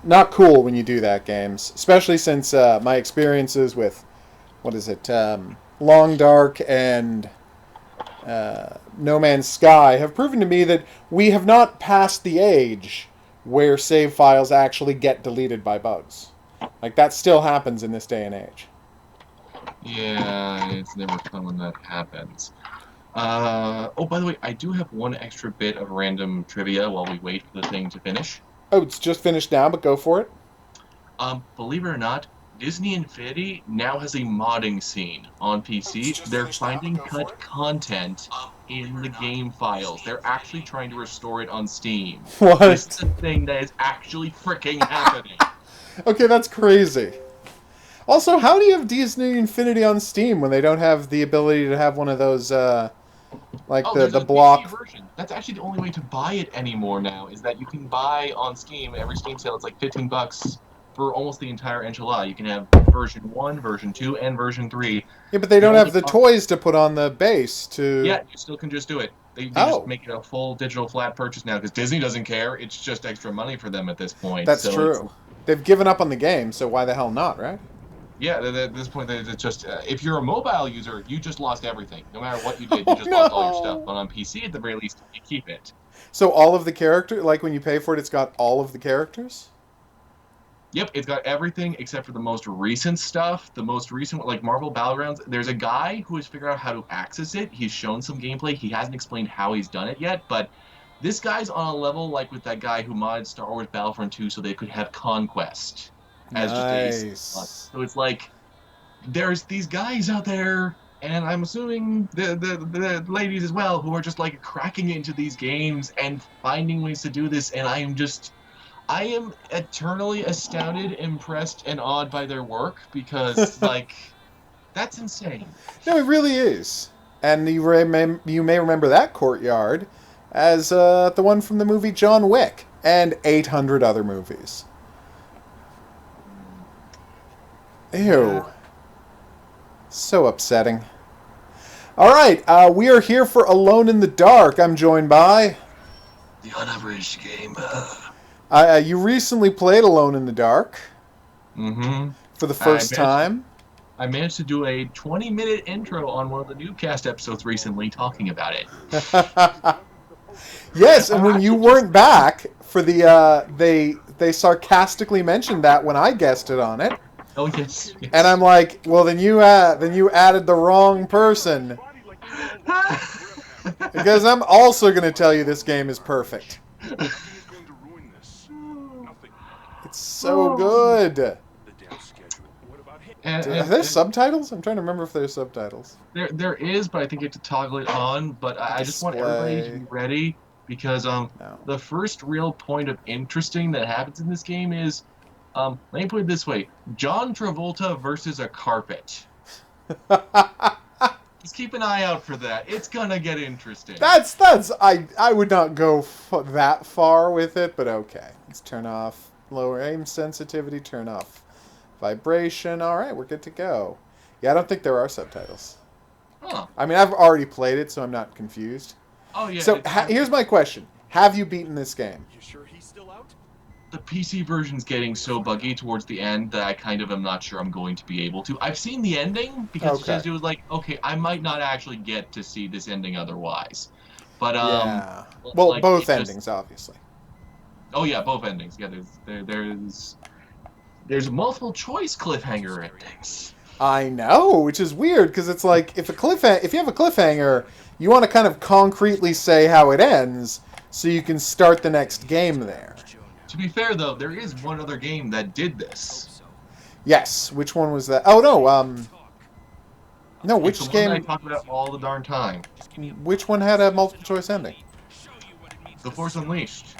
not cool when you do that, games. Especially since my experiences with, what is it, Long Dark and No Man's Sky have proven to me that we have not passed the age where save files actually get deleted by bugs. Like, that still happens in this day and age. Yeah, it's never fun when that happens. Oh, by the way, I do have one extra bit of random trivia while we wait for the thing to finish. Oh, it's just finished now, but go for it. Believe it or not, Disney Infinity now has a modding scene on PC. They're finding cut content in the game files. They're actually trying to restore it on Steam. This is What? a thing that is actually freaking happening. Okay, that's crazy. Also, how do you have Disney Infinity on Steam when they don't have the ability to have one of those, like Oh, the there's a block? PC version. That's actually the only way to buy it anymore now, is that you can buy on Steam, every Steam sale, it's like $15 for almost the entire enchilada. You can have version 1, version 2, and version 3. Yeah, but they The don't only have the toys to put on the base to. Yeah, you still can just do it. They just Oh, make it a full digital flat purchase now because Disney doesn't care. It's just extra money for them at this point. that's So it's, true. They've given up on the game, so why the hell not, right? yeah, at this point, it's just if you're a mobile user, you just lost everything. No matter what you did, you Oh just lost all your stuff. no! But on PC, at the very least, you keep it. So all of the character, like when you pay for it, it's got all of the characters. Yep, it's got everything except for the most recent stuff. The most recent, like Marvel Battlegrounds, there's a guy who has figured out how to access it. He's shown some gameplay. He hasn't explained how he's done it yet, but this guy's on a level like with that guy who modded Star Wars Battlefront 2 so they could have Conquest as just a... Nice. So it's like, there's these guys out there, and I'm assuming the ladies as well, who are just like cracking into these games and finding ways to do this, and I am eternally astounded, impressed, and awed by their work because, like, that's insane. No, it really is. And you may remember that courtyard as the one from the movie John Wick and 800 other movies. Ew. Yeah. So upsetting. All right, we are here for Alone in the Dark. I'm joined by... The unabridged game. you recently played Alone in the Dark Mm-hmm. for the first time. I managed to do a 20-minute intro on one of the Newcast episodes recently talking about it. Yes, and when you weren't back for the, they sarcastically mentioned that when I guested on it. Oh, yes. Yes. And I'm like, well, then you added the wrong person. Because I'm also going to tell you this game is perfect. It's so good. Are there subtitles? I'm trying to remember if there's subtitles. There is, but I think you have to toggle it on. But I just want everybody to be ready because No. the first real point of interesting that happens in this game is, let me put it this way: John Travolta versus a carpet. Just keep an eye out for that. It's gonna get interesting. I would not go that far with it, but okay. Let's turn off lower aim sensitivity, turn off vibration. All right, we're good to go. Yeah, I don't think there are subtitles. Huh. I mean, I've already played it, so I'm not confused. Oh yeah. So here's my question: have you beaten this game? You sure he's still out? The PC version's getting so buggy towards the end that I kind of am not sure I'm going to be able to. I've seen the ending because Okay. it was like, okay, I might not actually get to see this ending otherwise. But Yeah. Well, like, both it just- endings, obviously. Oh yeah, both endings. Yeah, there's multiple choice cliffhanger endings. I know, which is weird because it's like if you have a cliffhanger, you want to kind of concretely say how it ends so you can start the next game there. To be fair though, there is one other game that did this. Yes, which one was that? Oh no, no, It's which the one game? that I talk about all the darn time. Which one had a multiple choice ending? The Force Unleashed.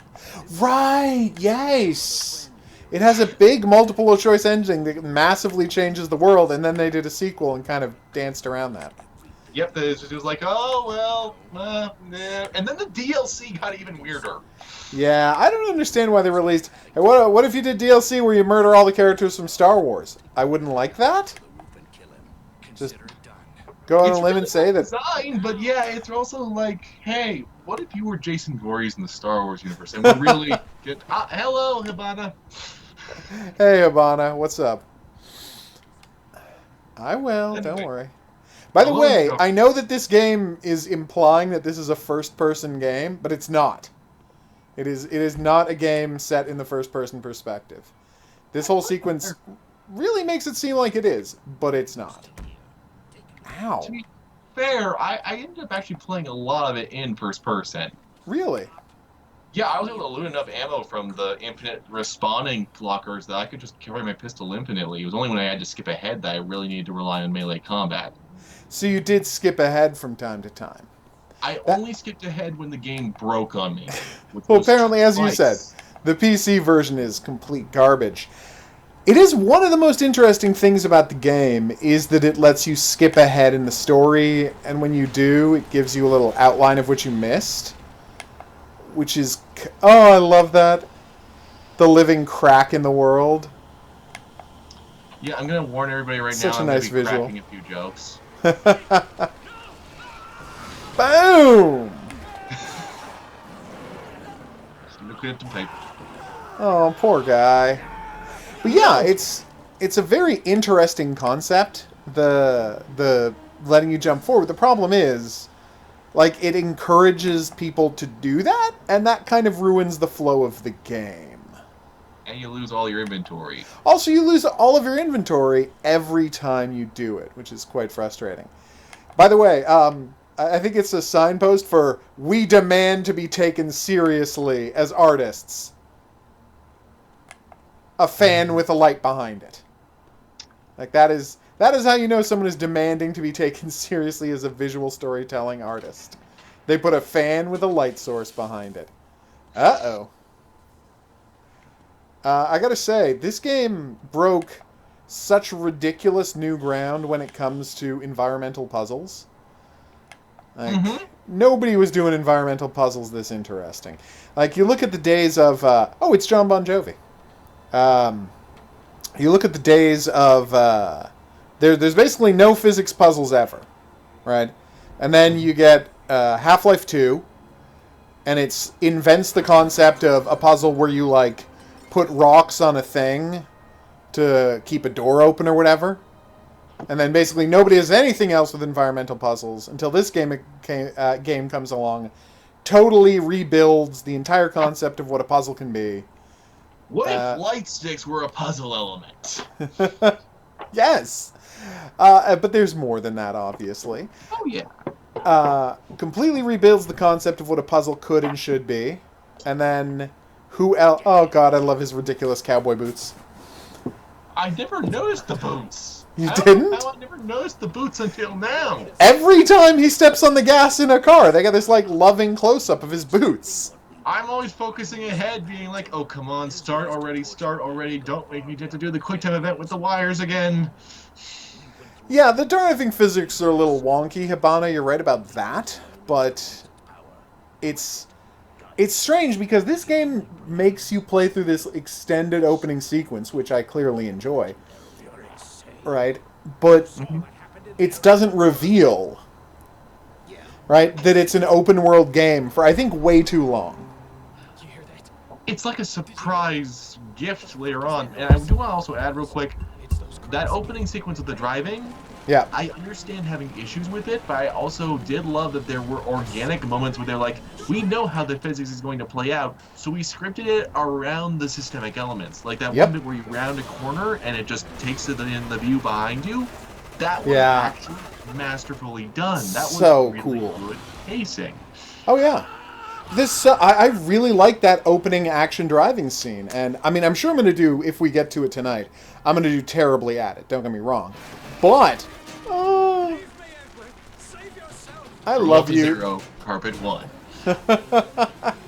Right. Yes. It has a big multiple choice ending that massively changes the world, and then they did a sequel and kind of danced around that. Yep, it was like, oh well, nah. And then the DLC got even weirder. Yeah, I don't understand why they released. Hey, what if you did DLC where you murder all the characters from Star Wars? I wouldn't like that. Just go on a lim and say that. Design, but yeah, it's also like, hey, what if you were Jason Voorhees in the Star Wars universe and we really get? Hello, Hibana. Hey, Habana, what's up? I will, don't Anyway, worry. By the alone way, go. I know that this game is implying that this is a first-person game, but it's not. It is not a game set in the first-person perspective. This whole sequence really makes it seem like it is, but it's not. To Ow. be fair, I ended up actually playing a lot of it in first person. Really? Yeah, I was able to loot enough ammo from the infinite respawning lockers that I could just carry my pistol infinitely. It was only when I had to skip ahead that I really needed to rely on melee combat. So you did skip ahead from time to time. I That only skipped ahead when the game broke on me, which well, was apparently, as you said, twice. the PC version is complete garbage. It is one of the most interesting things about the game is that it lets you skip ahead in the story, and when you do, it gives you a little outline of what you missed, which is oh, I love that. The living crack in the world. Yeah, I'm gonna warn everybody right now. Such a I'm gonna nice be visual. cracking a few jokes. Boom! Just looking at the paper. Oh, poor guy. But yeah, No, it's a very interesting concept. The letting you jump forward. The problem is, like, it encourages people to do that, and that kind of ruins the flow of the game. and you lose all your inventory. Also, you lose all of your inventory every time you do it, which is quite frustrating. By the way, I think it's a signpost for "We demand to be taken seriously as artists." A fan with a light behind it. Like that is how you know someone is demanding to be taken seriously as a visual storytelling artist. They put a fan with a light source behind it. Uh-oh. I gotta say, this game broke such ridiculous new ground when it comes to environmental puzzles. Like, Mm-hmm. nobody was doing environmental puzzles this interesting. Like, you look at the days of, oh, it's John Bon Jovi. Um, you look at the days of, there's basically no physics puzzles ever, right? And then you get Half-Life 2, and it invents the concept of a puzzle where you, like, put rocks on a thing to keep a door open or whatever. And then basically nobody does anything else with environmental puzzles until this game comes along, totally rebuilds the entire concept of what a puzzle can be. What if Uh, light sticks were a puzzle element? yes, but there's more than that, obviously. Oh yeah. Completely rebuilds the concept of what a puzzle could and should be, and then who else? Oh god, I love his ridiculous cowboy boots. I never noticed the boots. You I don't know didn't? how I never noticed the boots until now. Every time he steps on the gas in a car, they got this like loving close up of his boots. I'm always focusing ahead, being like, oh, come on, start already, don't make me get to do the quick time event with the wires again. Yeah, the driving physics are a little wonky, Hibana, you're right about that, but it's strange because this game makes you play through this extended opening sequence, which I clearly enjoy, right? But it doesn't reveal, right, that it's an open world game for I think way too long. It's like a surprise gift later on. And I do want to also add real quick, that opening sequence of the driving, Yeah. I understand having issues with it, but I also did love that there were organic moments where they're like, we know how the physics is going to play out, so we scripted it around the systemic elements. Like that one Yep. bit where you round a corner and it just takes it in the view behind you. That was Yeah. actually masterfully done. That was So really cool. good pacing. Oh yeah. This I really like that opening action driving scene, and I mean I'm sure I'm gonna do if we get to it tonight. I'm gonna do terribly at it. Don't get me wrong, but I From love to you. Zero, Carpet 1.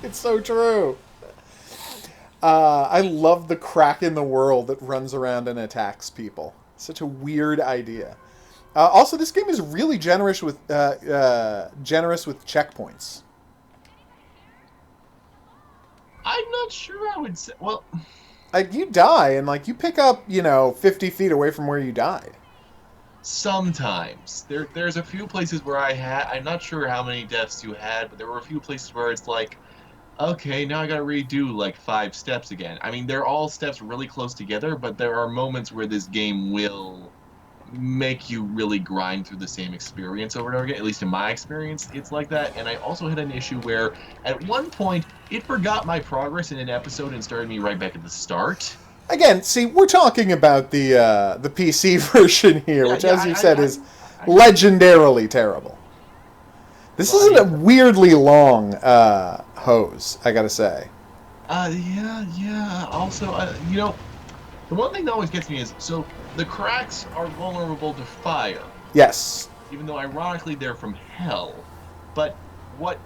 It's so true. I love the crack in the world that runs around and attacks people. Such a weird idea. Also, this game is really generous with checkpoints. I'm not sure I would say. Well, Like you die and like you pick up 50 feet away from where you died. sometimes there's a few places where I'm not sure how many deaths you had, but there were a few places where it's like, okay, now I gotta redo like 5 steps again. I mean, they're all steps really close together, but there are moments where this game will make you really grind through the same experience over and over again. At least in my experience, it's like that. And I also had an issue where at one point it forgot my progress in an episode and started me right back at the start. Again, see, we're talking about the PC version here, Yeah, which, yeah, as you said, is I- legendarily terrible. This Well, isn't a weirdly long hose, I gotta say. yeah. Also, the one thing that always gets me is so the cracks are vulnerable to fire, Yes. even though ironically they're from hell. But what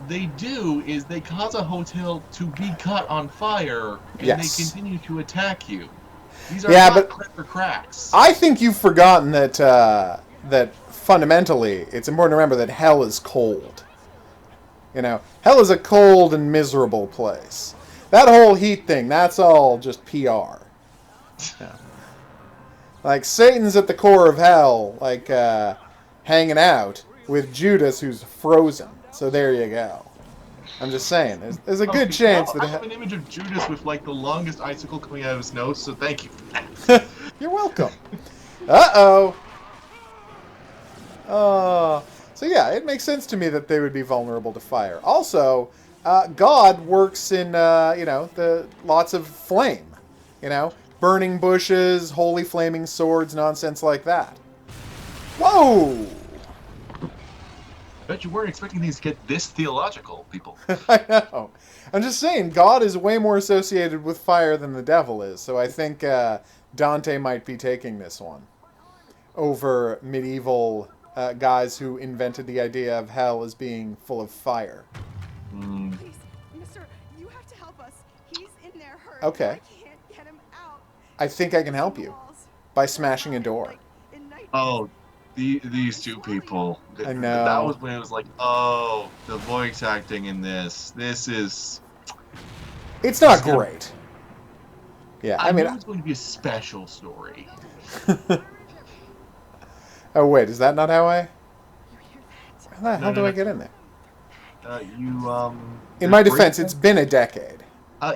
they do is they cause a hotel to be caught on fire, and Yes. they continue to attack you. These are Yeah, not but clever cracks. I think you've forgotten that that fundamentally it's important to remember that hell is cold. You know, hell is a cold and miserable place. That whole heat thing, that's all just PR. Yeah. Like, Satan's at the core of hell, like, hanging out with Judas, who's frozen. So there you go. I'm just saying, there's a good chance I that... have an image of Judas with like the longest icicle coming out of his nose, so thank you. You're welcome. Uh-oh. So yeah, it makes sense to me that they would be vulnerable to fire. Also, God works in, the lots of flame. Burning bushes, holy flaming swords, nonsense like that. Whoa! Bet you weren't expecting these to get this theological, people. I know. I'm just saying, God is way more associated with fire than the devil is, so I think Dante might be taking this one over medieval guys who invented the idea of hell as being full of fire. Mm. Please, mister, you have to help us. He's in there hurt. Okay. I can't get him out. I think I can help you by smashing a door. Oh, these two people. I know. That was when it was like, oh, the voice acting in this. This is. It's not great. Yeah, I mean... knew it was going to be a special story. Oh, wait, is that not how I... How the hell No, do no. I get in there? In my defense, it's been a decade.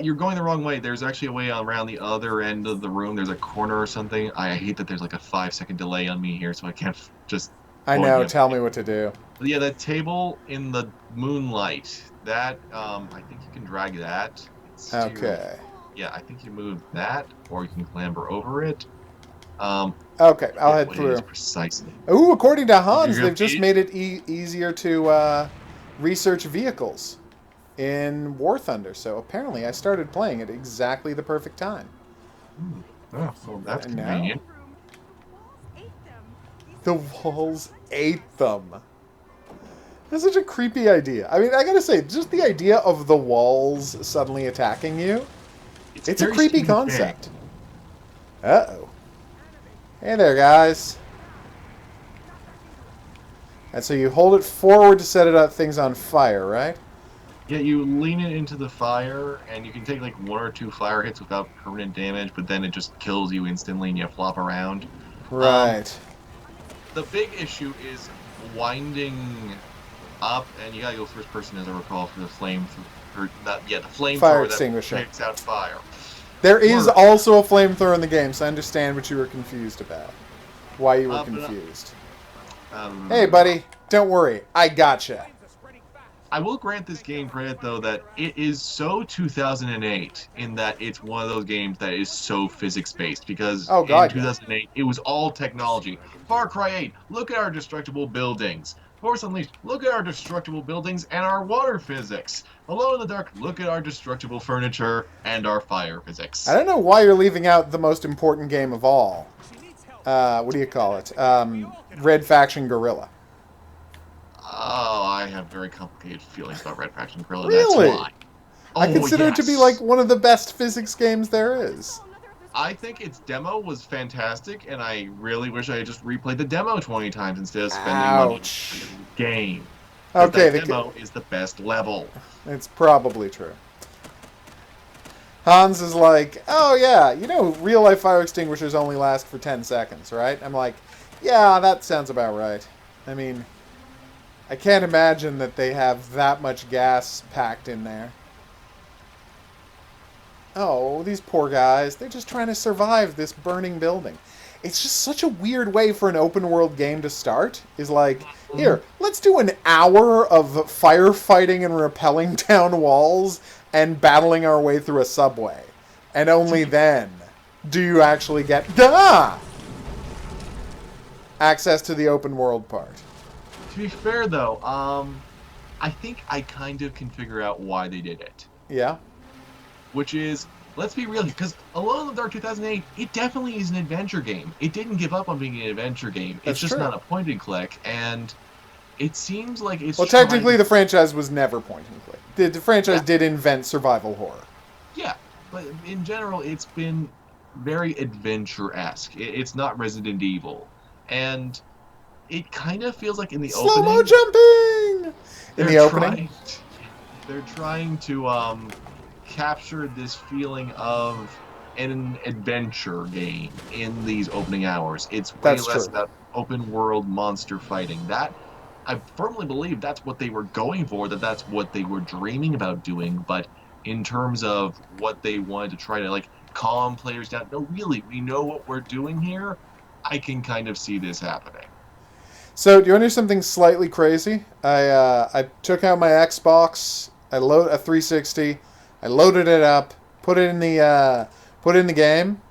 You're going the wrong way. There's actually a way around the other end of the room. There's a corner or something. I hate that there's like a 5-second delay on me here, so I can't just... I point know, you. tell me what to do. But yeah, that table in the moonlight, that, I think you can drag that. It's Okay. Yeah, I think you move that, or you can clamber over it. Okay, I'll Yeah, head what it through. is precisely. Ooh, according to Hans, You're they've just gonna- made it easier to research vehicles in War Thunder. So apparently I started playing at exactly the perfect time. Oh, well, that's And now- convenient. The walls ate them. That's such a creepy idea. I mean, I gotta say, just the idea of the walls suddenly attacking you, it's a very creepy Stephen concept. Uh-oh. Hey there, guys. And so you hold it forward to set it up things on fire, right? Yeah, you lean it into the fire, and you can take like 1 or 2 fire hits without permanent damage, but then it just kills you instantly and you flop around. Right. The big issue is winding up, and you gotta go first person, as I recall, for the flame. The flamethrower Fire that extinguisher. takes out fire. There is Or- also a flamethrower in the game, so I understand what you were confused about. Why you were but, confused. Um, Hey, buddy. Don't worry. I gotcha. I will grant this game credit, though, that it is so 2008 in that it's one of those games that is so physics-based, because Oh, God, in 2008, it was all technology. Far Cry 8, look at our destructible buildings. Force Unleashed, look at our destructible buildings and our water physics. Alone in the Dark, look at our destructible furniture and our fire physics. I don't know why you're leaving out the most important game of all. What do you call it? Red Faction Guerrilla. Oh, I have very complicated feelings about Red Faction Gorilla, Really? that's why. I Oh, consider it to be yes. like one of the best physics games there is. I think its demo was fantastic, and I really wish I had just replayed the demo 20 times instead of spending money Ouch. on the game. 'Cause Okay, that demo is the best level. it's probably true. Hans is like, oh yeah, real life fire extinguishers only last for 10 seconds, right? I'm like, yeah, that sounds about right. I mean, I can't imagine that they have that much gas packed in there. Oh, these poor guys. They're just trying to survive this burning building. It's just such a weird way for an open world game to start. Is like, here, let's do an hour of firefighting and rappelling down walls and battling our way through a subway. And only then do you actually get access to the open world part. To be fair, though, I think I kind of can figure out why they did it. Yeah. Which is, let's be real, because Alone in the Dark 2008, it definitely is an adventure game. It didn't give up on being an adventure game. That's it's just true. not a point and click, and it seems like it's Well, technically, the franchise was never point and click. The franchise did invent survival horror. Yeah, but in general, it's been very adventure-esque. It's not Resident Evil. And it kind of feels like in the opening... Slow-mo jumping! In the opening? They're trying to capture this feeling of an adventure game in these opening hours. It's way less about open-world monster fighting. That, I firmly believe that's what they were going for, that's what they were dreaming about doing, but in terms of what they wanted to try to, like, calm players down, no, really, we know what we're doing here, I can kind of see this happening. So, do you want to do something slightly crazy? I took out my Xbox, I load a 360, I loaded it up, put it in the game,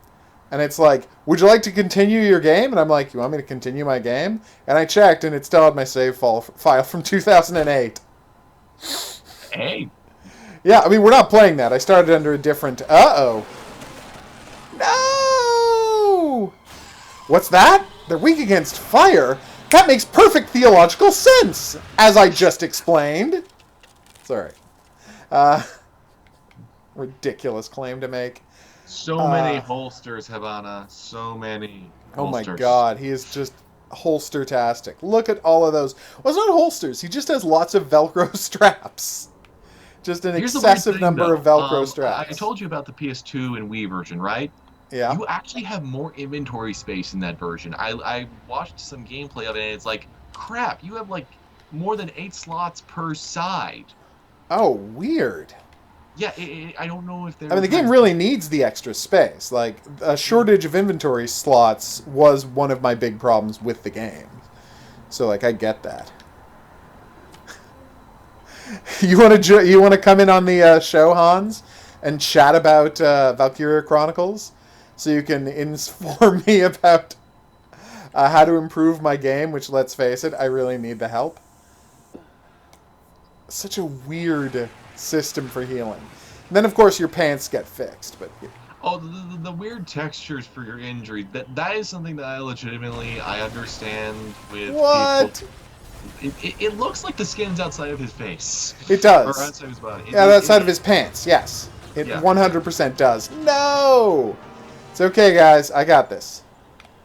and it's like, would you like to continue your game? And I'm like, you want me to continue my game? And I checked, and it still had my save file from 2008. Hey. Yeah, I mean, we're not playing that. I started under a different... Uh-oh. No! What's that? They're weak against fire? That makes perfect theological sense, as I just explained. Sorry. Ridiculous claim to make. So many holsters, Havana. So many holsters. Oh my god, he is just holster-tastic. Look at all of those. Well, it's not holsters. He just has lots of Velcro straps. Just an excessive number of Velcro straps. I told you about the PS2 and Wii version, right? Yeah. You actually have more inventory space in that version. I watched some gameplay of it, and it's like, crap, you have like more than 8 slots per side. Oh, weird. Yeah, I don't know if I mean, the game really needs the extra space. Like, a shortage of inventory slots was one of my big problems with the game. So, like, I get that. You want to come in on the show, Hans, and chat about Valkyria Chronicles, so you can inform me about how to improve my game. Which, let's face it, I really need the help. Such a weird system for healing. And then, of course, your pants get fixed. But oh, the weird textures for your injury. That is something that I understand with what? People. It looks like the skin's outside of his face. It does. Or outside of his body. Yeah, outside of his pants, yes. It 100% does. No! It's okay, guys. I got this.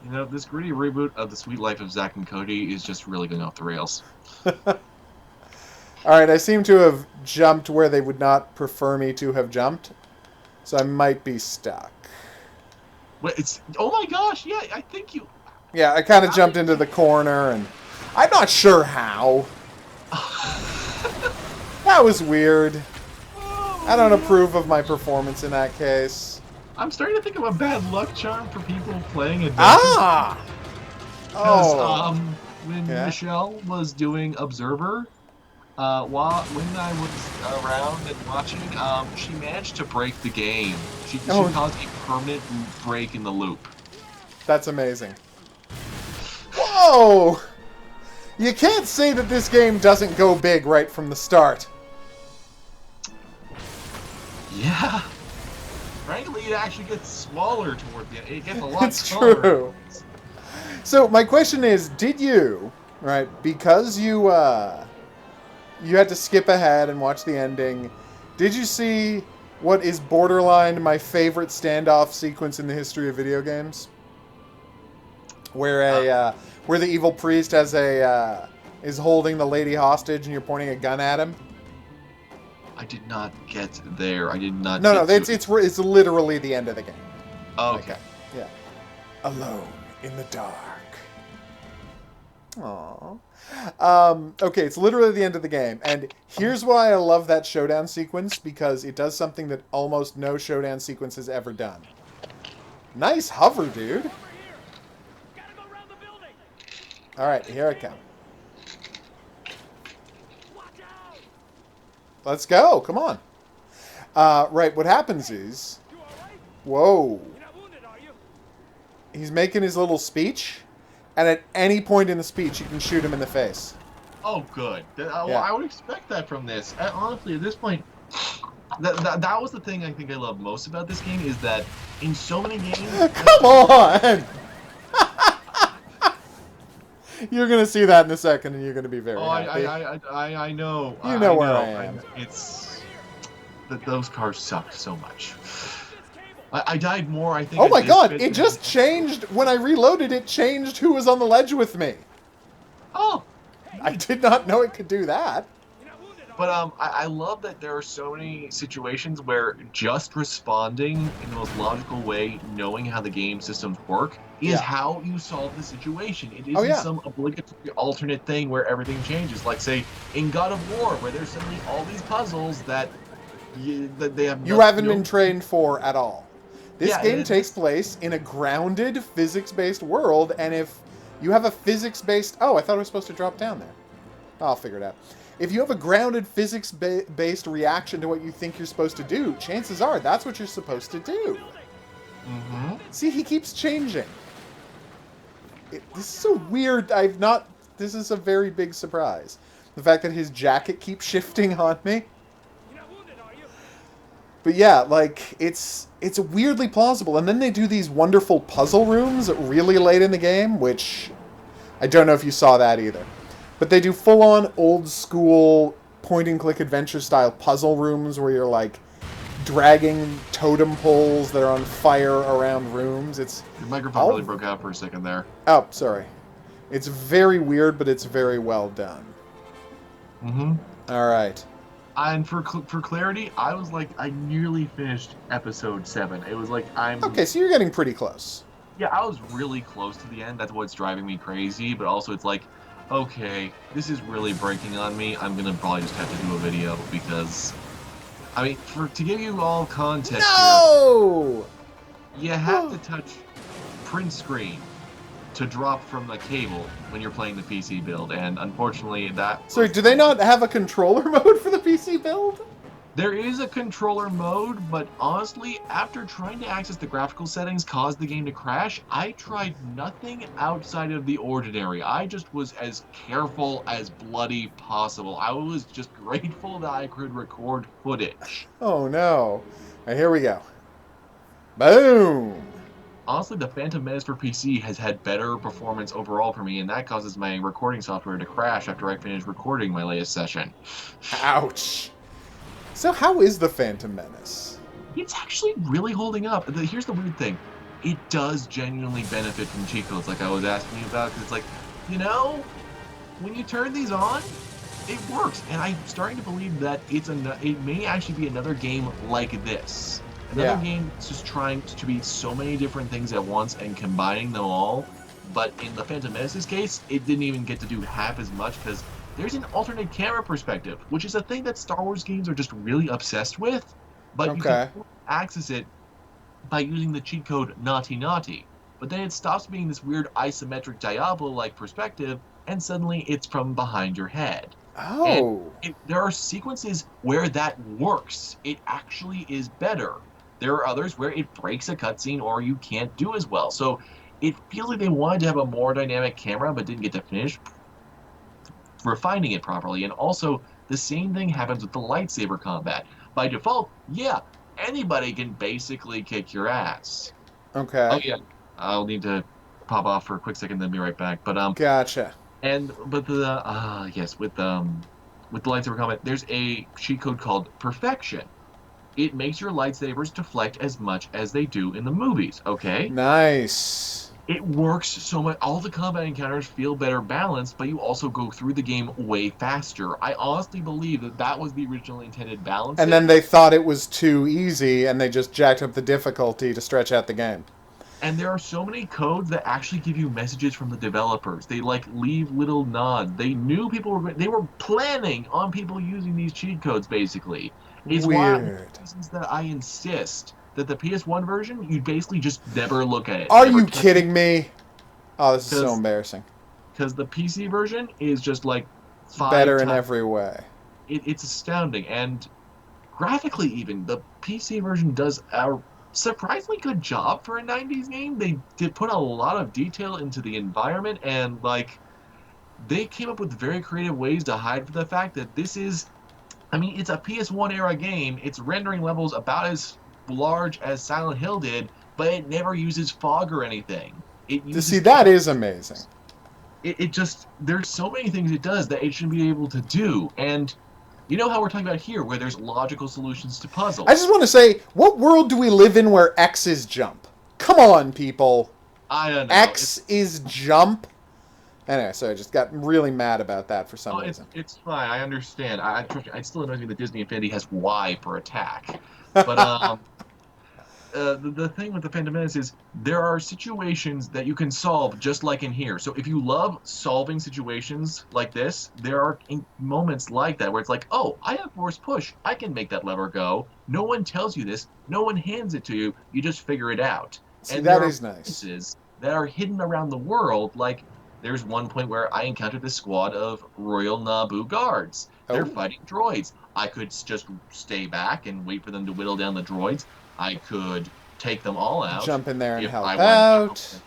You know, this gritty reboot of The Sweet Life of Zack and Cody is just really going off the rails. Alright, I seem to have jumped where they would not prefer me to have jumped. So I might be stuck. Wait, oh my gosh, yeah, I think you... Yeah, I kind of jumped into the corner, and I'm not sure how. That was weird. I don't approve of my performance in that case. I'm starting to think of a bad luck charm for people playing adventure. Ah! Because when Michelle was doing Observer, when I was around and watching, she managed to break the game. She caused a permanent break in the loop. That's amazing. Whoa! You can't say that this game doesn't go big right from the start. Yeah. Frankly, it actually gets smaller toward the end. It gets a lot It's smaller. true. So my question is, did you, right, because you had to skip ahead and watch the ending, did you see what is borderline my favorite standoff sequence in the history of video games? Where where the evil priest has is holding the lady hostage and you're pointing a gun at him? I did not get there. I did not. No, it's literally the end of the game. Oh, okay. Yeah. Alone in the dark. Aww. Okay, it's literally the end of the game, and here's why I love that showdown sequence, because it does something that almost no showdown sequence has ever done. Nice hover, dude. Alright, here I come. Let's go, come on. Right, what happens is... Whoa. He's making his little speech, and at any point in the speech, you can shoot him in the face. Oh, good. Well, Yeah. I would expect that from this. Honestly, at this point, that was the thing I think I love most about this game, is that in so many games... Come on! You're going to see that in a second, and you're going to be very happy. I know. You know where I am. It's... Those cars sucked so much. I died more, I think. Oh my god, it just changed. When I reloaded, it changed who was on the ledge with me. Oh! I did not know it could do that. But I love that there are so many situations where just responding in the most logical way, knowing how the game systems work, is how you solve the situation. It isn't some obligatory alternate thing where everything changes. Like, say, in God of War, where there's suddenly all these puzzles that they have you haven't been trained for at all. This game takes place in a grounded, physics-based world, and if you have a physics-based... Oh, I thought it was supposed to drop down there. I'll figure it out. If you have a grounded, physics-based reaction to what you think you're supposed to do, chances are that's what you're supposed to do. Mm-hmm. See, he keeps changing. This is a weird... This is a very big surprise. The fact that his jacket keeps shifting on me. But yeah, like, it's weirdly plausible. And then they do these wonderful puzzle rooms really late in the game, which I don't know if you saw that either. But they do full-on old-school point-and-click adventure-style puzzle rooms where you're, like, dragging totem poles that are on fire around rooms. It's Your microphone really broke out for a second there. Oh, sorry. It's very weird, but it's very well done. Mm-hmm. All right. And for clarity, I was like, I nearly finished episode 7. It was like Okay, so you're getting pretty close. Yeah, I was really close to the end. That's what's driving me crazy. But also, it's like, okay, this is really breaking on me. I'm gonna probably just have to do a video because, I mean, to give you all context No! here, you have to touch print screen to drop from the cable when you're playing the PC build, and unfortunately that... Sorry, do they not have a controller mode for the PC build? There is a controller mode, but honestly, after trying to access the graphical settings caused the game to crash, I tried nothing outside of the ordinary. I just was as careful as bloody possible. I was just grateful that I could record footage. Oh no. All right, here we go. Boom! Honestly, the Phantom Menace for PC has had better performance overall for me, and that causes my recording software to crash after I finish recording my latest session. Ouch. So how is the Phantom Menace? It's actually really holding up. Here's the weird thing. It does genuinely benefit from cheat codes like I was asking you about, because it's like, you know, when you turn these on, it works. And I'm starting to believe that it may actually be another game like this. Another game that's just trying to be so many different things at once and combining them all. But in the Phantom Menace's case, it didn't even get to do half as much because there's an alternate camera perspective, which is a thing that Star Wars games are just really obsessed with. But you can access it by using the cheat code Naughty Naughty. But then it stops being this weird isometric Diablo-like perspective, and suddenly it's from behind your head. Oh. And there are sequences where that works. It actually is better. There are others where it breaks a cutscene or you can't do as well. So it feels like they wanted to have a more dynamic camera but didn't get to finish refining it properly. And also, the same thing happens with the lightsaber combat. By default, yeah, anybody can basically kick your ass. Okay. Oh, yeah. I'll need to pop off for a quick second, then be right back. But Gotcha. with the lightsaber combat, there's a cheat code called Perfection. It makes your lightsabers deflect as much as they do in the movies, okay? Nice. It works so much. All the combat encounters feel better balanced, but you also go through the game way faster. I honestly believe that was the originally intended balance. And then they thought it was too easy, and they just jacked up the difficulty to stretch out the game. And there are so many codes that actually give you messages from the developers. They like leave little nods. They knew they were planning on people using these cheat codes basically. It's one of the Weird. reasons that I insist that the PS1 version, you basically just never look at it. Are Never you touch it. kidding me? Oh, this is so Because embarrassing. the PC version is just like five Better in times. every way. It's astounding. And graphically even, the PC version does a surprisingly good job for a 90s game. They did put a lot of detail into the environment, and like they came up with very creative ways to hide the fact that this is, I mean, it's a PS1 era game. It's rendering levels about as large as Silent Hill did, but it never uses fog or anything. It To uses see, that is amazing. it just, there's so many things it does that it should be able to do. And you know how we're talking about here, where there's logical solutions to puzzles. I just want to say, what world do we live in where X is jump? Come on, people. I don't know. X is jump. Anyway, so I just got really mad about that for some reason. It's fine. I understand. It still annoys me that Disney Infinity has Y for attack. But the thing with the Phantom Menace is there are situations that you can solve just like in here. So if you love solving situations like this, there are moments like that where it's like, oh, I have force push. I can make that lever go. No one tells you this. No one hands it to you. You just figure it out. See, And that there is are nice. places that are hidden around the world. Like there's one point where I encountered this squad of Royal Naboo guards. They're Oh. fighting droids. I could just stay back and wait for them to whittle down the droids. I could take them all out. Jump in there and if help I wanted to help out.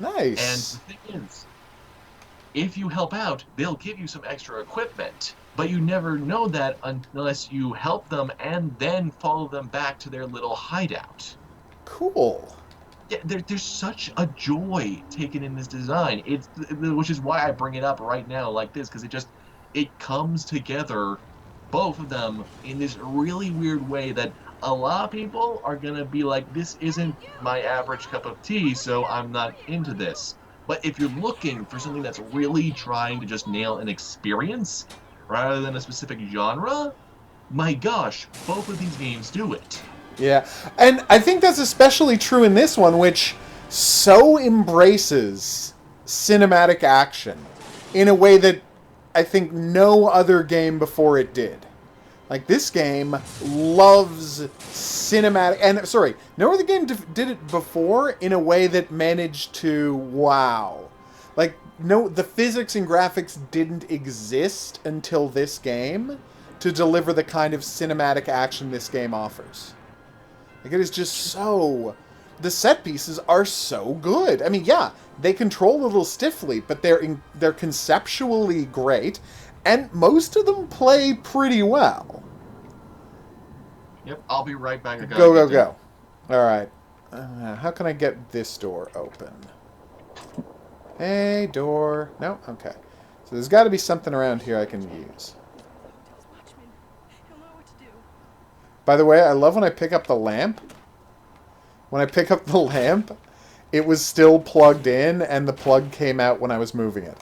them. Nice. And the thing is, if you help out, they'll give you some extra equipment. But you never know that unless you help them and then follow them back to their little hideout. Cool. Yeah, there's such a joy taken in this design. Which is why I bring it up right now like this, because it comes together, both of them, in this really weird way that a lot of people are gonna be like, this isn't my average cup of tea, so I'm not into this. But if you're looking for something that's really trying to just nail an experience rather than a specific genre, my gosh, both of these games do it. Yeah. And I think that's especially true in this one, which so embraces cinematic action in a way that I think no other game before it did. Like, this game loves cinematic... And, sorry, no other game did it before in a way that managed to wow. Like, no, the physics and graphics didn't exist until this game to deliver the kind of cinematic action this game offers. Like, it is just so... The set pieces are so good. I mean, yeah, they control a little stiffly, but they're conceptually great, and most of them play pretty well. Yep, I'll be right back. Go. All right. How can I get this door open? Hey, door. No? Okay. So there's got to be something around here I can use. Those watchmen, he'll know what to do. By the way, I love when I pick up the lamp. When I pick up the lamp, it was still plugged in, and the plug came out when I was moving it.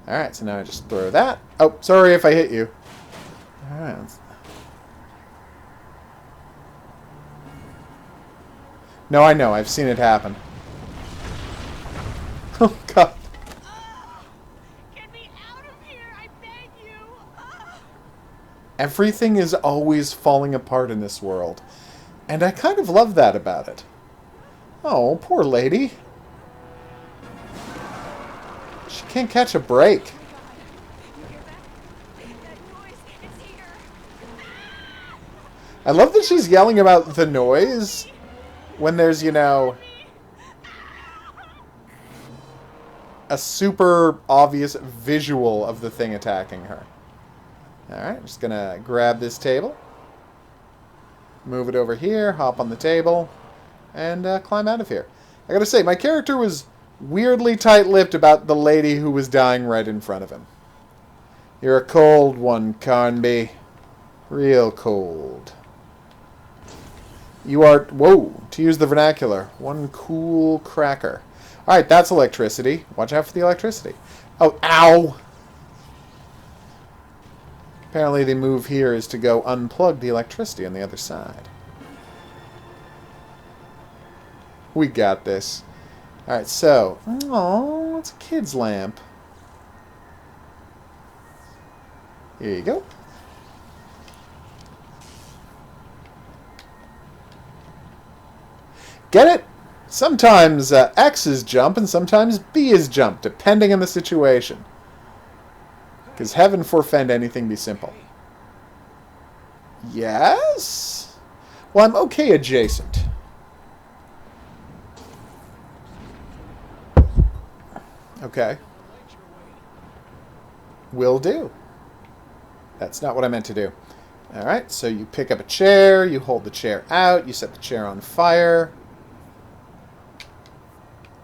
Alright, so now I just throw that. Oh, sorry if I hit you. Alright. No, I know. I've seen it happen. Oh, God. Get me out of here, I beg you! Everything is always falling apart in this world. And I kind of love that about it. Oh, poor lady. She can't catch a break. You hear that? That noise, it's here! I love that she's yelling about the noise when there's, you know, a super obvious visual of the thing attacking her. Alright, I'm just gonna grab this table. Move it over here, hop on the table, and climb out of here. I gotta say, my character was weirdly tight-lipped about the lady who was dying right in front of him. You're a cold one, Carnby. Real cold. You are... Whoa! To use the vernacular. One cool cracker. Alright, that's electricity. Watch out for the electricity. Oh, ow! Apparently the move here is to go unplug the electricity on the other side. We got this. Alright, so... Oh, it's a kid's lamp. Here you go. Get it? Sometimes X is jump and sometimes B is jump, depending on the situation. Because heaven forfend anything be simple. Yes? Well, I'm okay adjacent. Okay. Will do. That's not what I meant to do. Alright, so you pick up a chair, you hold the chair out, you set the chair on fire.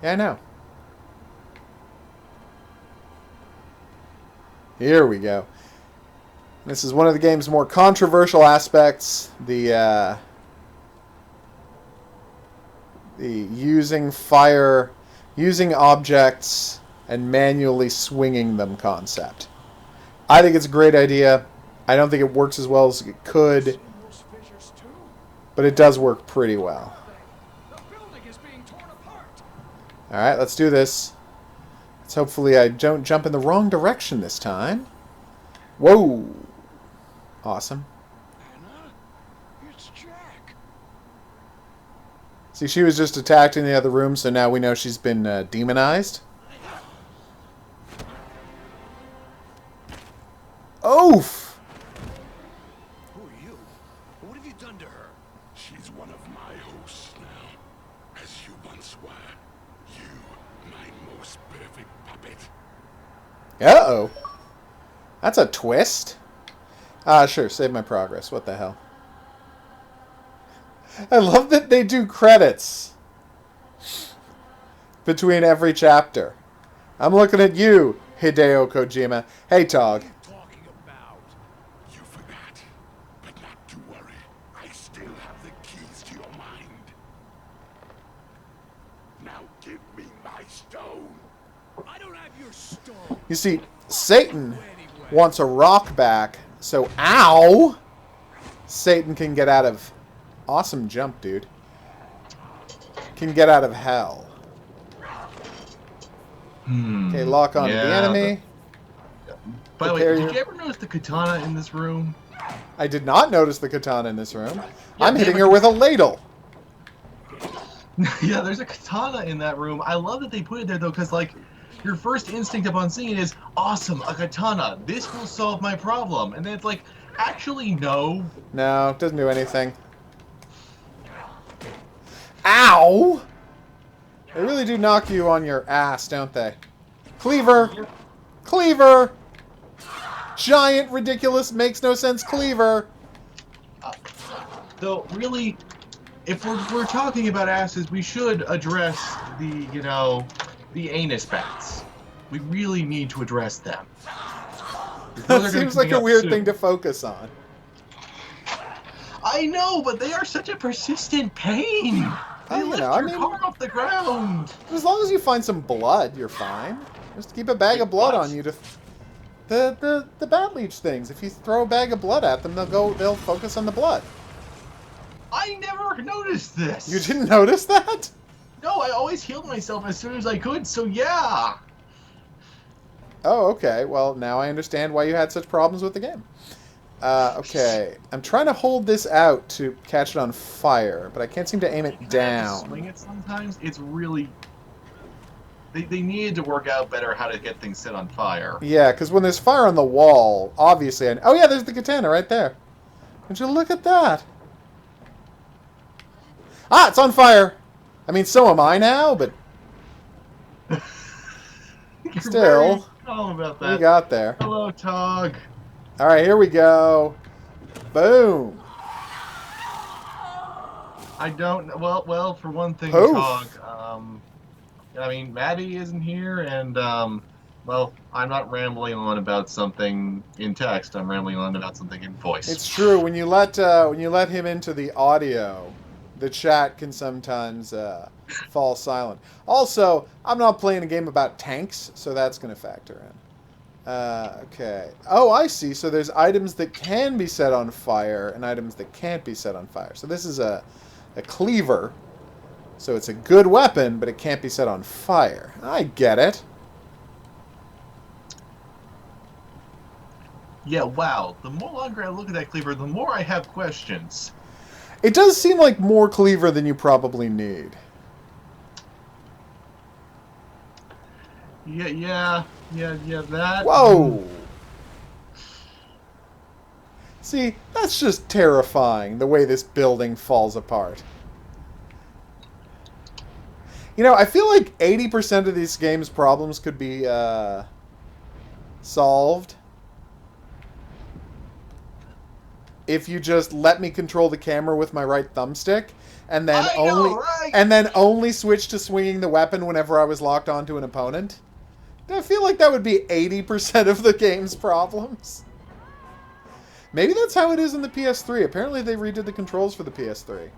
Yeah, I know. Here we go. This is one of the game's more controversial aspects. The using fire, using objects, and manually swinging them concept. I think it's a great idea. I don't think it works as well as it could, but it does work pretty well. Alright, let's do this. Let's hopefully I don't jump in the wrong direction this time. Whoa! Awesome. Anna, it's Jack. See, she was just attacked in the other room, so now we know she's been demonized. Oof! Who are you? What have you done to her? She's one of my hosts now, as you once were. You, my most perfect puppet. Uh-oh. That's a twist. Ah, sure, save my progress. What the hell? I love that they do credits between every chapter. I'm looking at you, Hideo Kojima. Hey, Tog. Talking about. You forgot. But not to worry. I still have the keys to your mind. Now give me my stone. I don't have your stone. You see, Satan wants a rock back, so ow! Satan can get out of... Awesome jump, dude. Can get out of hell. Okay, lock onto the enemy. By the way, Prepare did your- you ever notice the katana in this room? I did not notice the katana in this room. Yeah, I'm they hitting have her a- with a ladle. Yeah, there's a katana in that room. I love that they put it there, though, because, like, your first instinct upon seeing it is, awesome, a katana. This will solve my problem. And then it's like, actually, no. No, it doesn't do anything. Ow! They really do knock you on your ass, don't they? Cleaver! Cleaver! Giant, ridiculous, makes no sense cleaver! Though, really, if we're talking about asses, we should address the, you know, the anus bats. We really need to address them. Those are That gonna seems be like coming a up weird soon. thing to focus on. I know, but they are such a persistent pain. They You lift know, I your mean- car off the ground. As long as you find some blood, you're fine. Just keep a bag of blood What? on you to... The bat leech things. If you throw a bag of blood at them, they'll focus on the blood. I never noticed this. You didn't notice that? No, I always healed myself as soon as I could, so yeah. Oh, okay. Well, now I understand why you had such problems with the game. Okay. I'm trying to hold this out to catch it on fire, but I can't seem to aim it Swing down. it sometimes. It's really... They needed to work out better how to get things set on fire. Yeah, because when there's fire on the wall, obviously... Oh, yeah, there's the katana right there. Would you look at that? Ah, it's on fire! I mean, so am I now, but You're Still, very calm about we that. got there. Hello, Tog. All right, here we go. Boom. I don't... Well, for one thing, Poof. Tog, I mean, Maddie isn't here, and, well, I'm not rambling on about something in text. I'm rambling on about something in voice. It's true. When you let him into the audio, the chat can sometimes fall silent. Also, I'm not playing a game about tanks, so that's going to factor in. Okay. Oh, I see. So there's items that can be set on fire and items that can't be set on fire. So this is a cleaver. So it's a good weapon, but it can't be set on fire. I get it. Yeah, wow. The more longer I look at that cleaver, the more I have questions. It does seem like more cleaver than you probably need. Yeah, that. Whoa! See, that's just terrifying, the way this building falls apart. You know, I feel like 80% of these games' problems could be solved if you just let me control the camera with my right thumbstick, and then only switch to swinging the weapon whenever I was locked onto an opponent. I feel like that would be 80% of the game's problems. Maybe that's how it is in the PS3. Apparently they redid the controls for the PS3.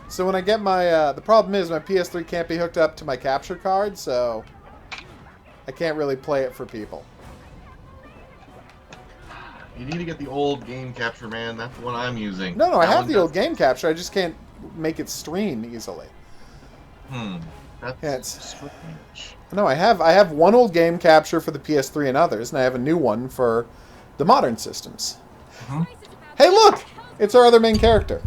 So when I get my... the problem is my PS3 can't be hooked up to my capture card, so I can't really play it for people. You need to get the old game capture, man. That's the one I'm using. No, I have the old game capture. I just can't make it stream easily. That's strange. No, I have one old game capture for the PS3 and others, and I have a new one for the modern systems. Hey, look! It's our other main character.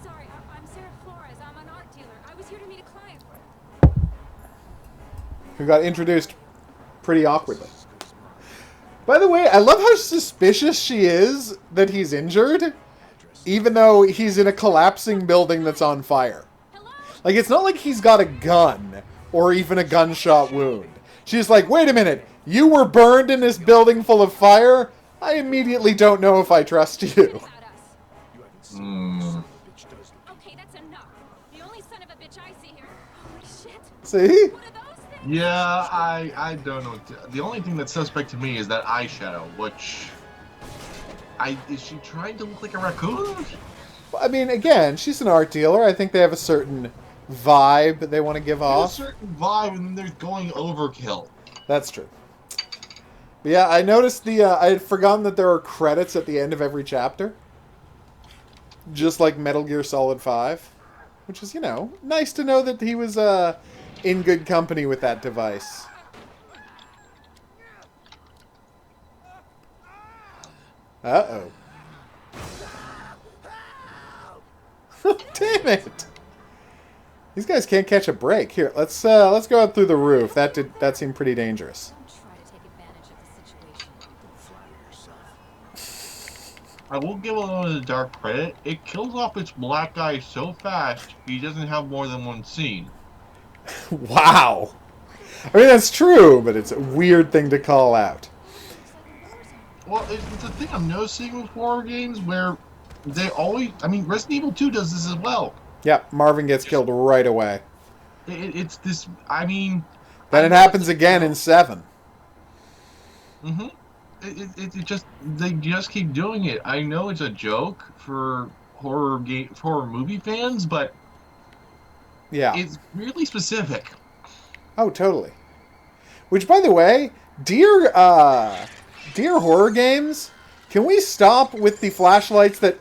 Sorry, I'm Sarah Flores. I'm an art dealer. I was here to meet a client. Who got introduced pretty awkwardly. By the way, I love how suspicious she is that he's injured, even though he's in a collapsing building that's on fire. Like, it's not like he's got a gun or even a gunshot wound. She's like, wait a minute, you were burned in this building full of fire? I immediately don't know if I trust you. Okay, that's enough. The only son of a bitch I see here. Holy shit. See? What are those things? Yeah, I don't know. The only thing that's suspect to me is that eyeshadow, which... is she trying to look like a raccoon? I mean, again, she's an art dealer. I think they have a certain vibe that they want to give off. There's a certain vibe, and then there's going overkill. That's true. But yeah, I noticed I had forgotten that there are credits at the end of every chapter. Just like Metal Gear Solid 5. Which is, you know, nice to know that he was in good company with that device. Uh-oh. Damn it! These guys can't catch a break. Here, let's go out through the roof. That seemed pretty dangerous. Don't try to take advantage of the situation. I will give a little of the dark credit. It kills off its black guy so fast, he doesn't have more than one scene. Wow! I mean, that's true, but it's a weird thing to call out. Well, it's a thing I'm noticing with horror games where they always... I mean, Resident Evil 2 does this as well. Yep, Marvin gets killed right away. It's this... I mean... Then it happens again in 7. Mm-hmm. It just... They just keep doing it. I know it's a joke for horror movie fans, but... Yeah. It's really specific. Oh, totally. Which, by the way, dear horror games, can we stop with the flashlights that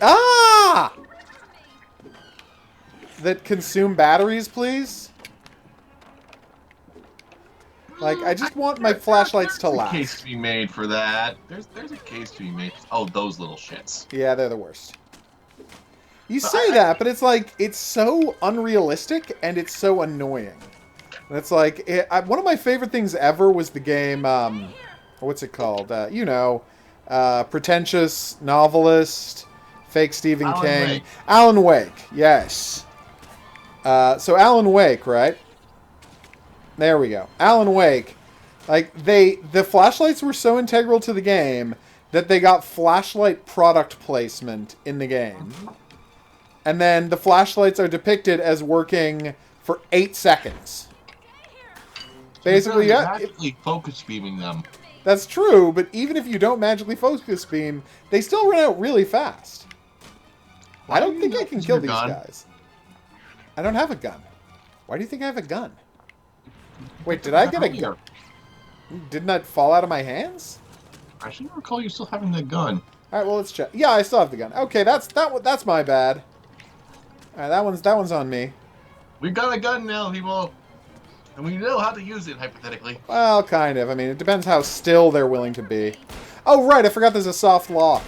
consume batteries, please? Like, I just want my flashlights to last. There's a case to be made for that. There's a case to be made. Oh, those little shits. Yeah, they're the worst. You say that, but it's like, it's so unrealistic and it's so annoying. And it's like, one of my favorite things ever was the game, what's it called? You know, pretentious novelist, fake Stephen King. Wake. Alan Wake, yes. So Alan Wake, right? There we go. Alan Wake. Like, the flashlights were so integral to the game that they got flashlight product placement in the game. And then the flashlights are depicted as working for 8 seconds. Basically, You're yeah. magically focus beaming them. That's true, but even if you don't magically focus beam, they still run out really fast. I don't think I can kill these guys. I don't have a gun. Why do you think I have a gun? Wait, did I get a gun? Didn't that fall out of my hands? I should recall you still having the gun. Alright, well, let's check. Yeah, I still have the gun. Okay, that's my bad. Alright, that one's on me. We've got a gun now, people. And we know how to use it, hypothetically. Well, kind of. I mean, it depends how still they're willing to be. Oh, right. I forgot there's a soft lock.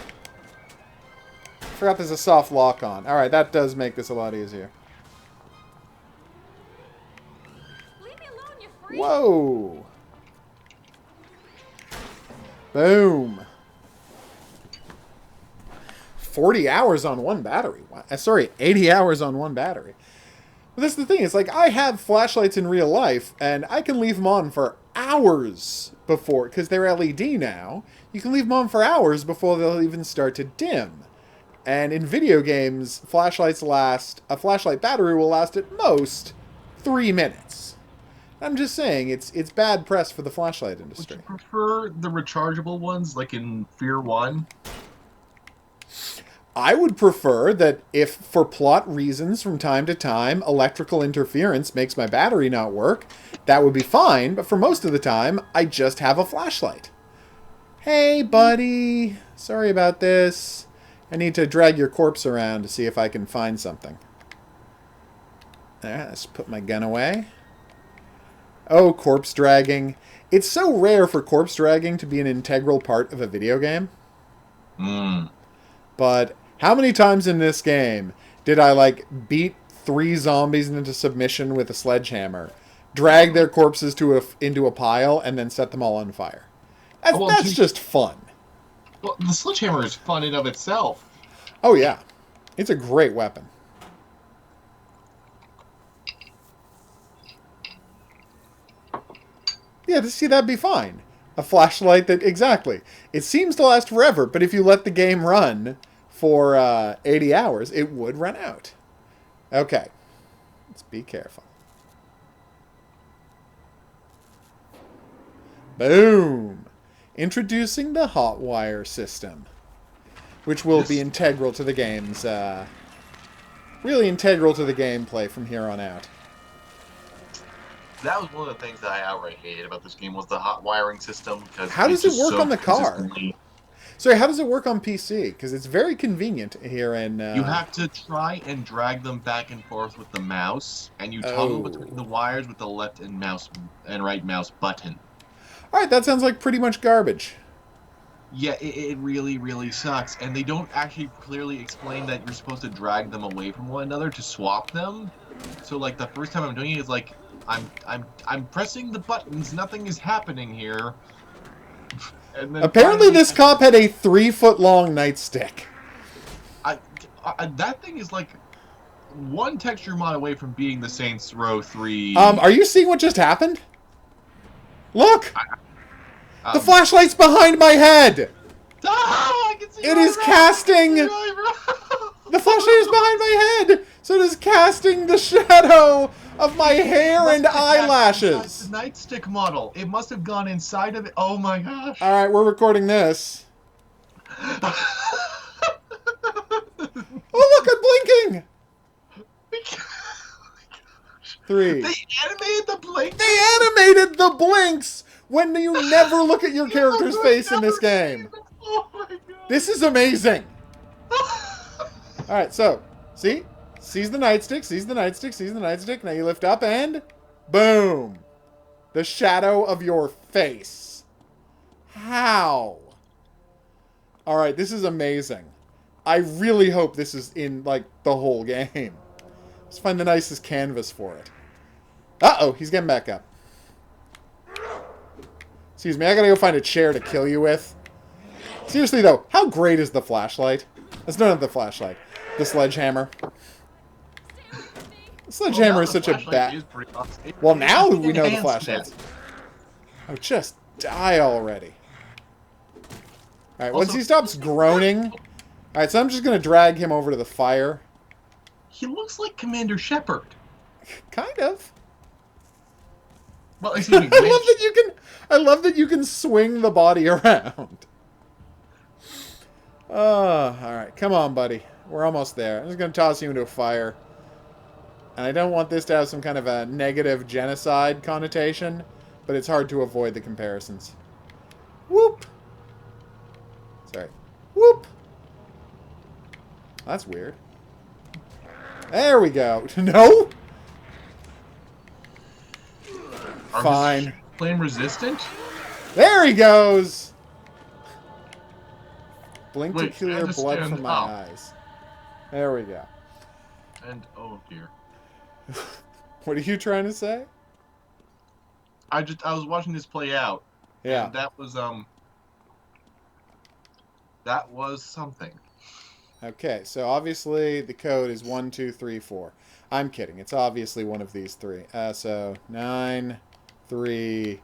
Forgot there's a soft lock on. Alright, that does make this a lot easier. Leave me alone, you freak. Whoa! Boom! 40 hours on one battery. Sorry, 80 hours on one battery. But that's the thing. It's like, I have flashlights in real life, and I can leave them on for hours before, because they're LED now. You can leave them on for hours before they'll even start to dim. And in video games, a flashlight battery will last at most 3 minutes. I'm just saying, it's bad press for the flashlight Would industry. you prefer the rechargeable ones, like in Fear 1? I would prefer that if, for plot reasons, from time to time, electrical interference makes my battery not work, that would be fine, but for most of the time, I just have a flashlight. Hey, buddy. Sorry about this. I need to drag your corpse around to see if I can find something. There, let's put my gun away. Oh, corpse dragging. It's so rare for corpse dragging to be an integral part of a video game. But how many times in this game did I, like, beat 3 zombies into submission with a sledgehammer, drag their corpses into a pile, and then set them all on fire? That's just fun. Well, the sledgehammer is fun in of itself. Oh, yeah. It's a great weapon. Yeah, see, that'd be fine. A flashlight that, exactly. It seems to last forever, but if you let the game run for 80 hours, it would run out. Okay. Let's be careful. Boom! Introducing the hot wire system, which will be integral to the game's, really integral to the gameplay from here on out. That was one of the things that I outright hated about this game was the hot wiring system. How does it work on the car? Sorry, how does it work on PC? Because it's very convenient here in... You have to try and drag them back and forth with the mouse, and you toggle between the wires with the left and right mouse button. Alright, that sounds like pretty much garbage. Yeah, it really, really sucks. And they don't actually clearly explain that you're supposed to drag them away from one another to swap them. So, like, the first time I'm doing it is like, I'm pressing the buttons, nothing is happening here. And then apparently this cop had a 3-foot-long nightstick. That thing is like one texture mod away from being the Saints Row 3. Are you seeing what just happened? Look! The flashlight's behind my head! Oh, I can see it is casting... The flashlight is behind my head! So it is casting the shadow of my hair and eyelashes. The nightstick model. It must have gone inside of it. Oh my gosh. Alright, we're recording this. Oh, look, I'm blinking! 3. They animated the blinks? They animated the blinks when you never look at your character's face in this game. Oh my god. This is amazing. Alright, so, see? Sees the nightstick, sees the nightstick, sees the nightstick. Now you lift up and... boom! The shadow of your face. How? Alright, this is amazing. I really hope this is in, like, the whole game. Let's find the nicest canvas for it. Uh-oh, he's getting back up. Excuse me, I gotta go find a chair to kill you with. Seriously, though, how great is the flashlight? That's not the flashlight. The sledgehammer. The sledgehammer is such a bad... Well, now we know the flashlights. Oh, just die already. Alright, once he stops groaning... Alright, so I'm just gonna drag him over to the fire. He looks like Commander Shepard. Kind of. Well, excuse me. I love that you can swing the body around. Alright, come on, buddy. We're almost there. I'm just gonna toss you into a fire. And I don't want this to have some kind of a negative genocide connotation, but it's hard to avoid the comparisons. Whoop! Sorry. Whoop! That's weird. There we go. No? Are Fine. his flame resistant? There he goes! Blink to Wait, clear and to blood stand from my up. eyes. There we go. And oh dear. What are you trying to say? I was watching this play out. Yeah. And that was something. Okay, so obviously the code is 1, 2, 3, 4. I'm kidding. It's obviously one of these three. So 9, 3,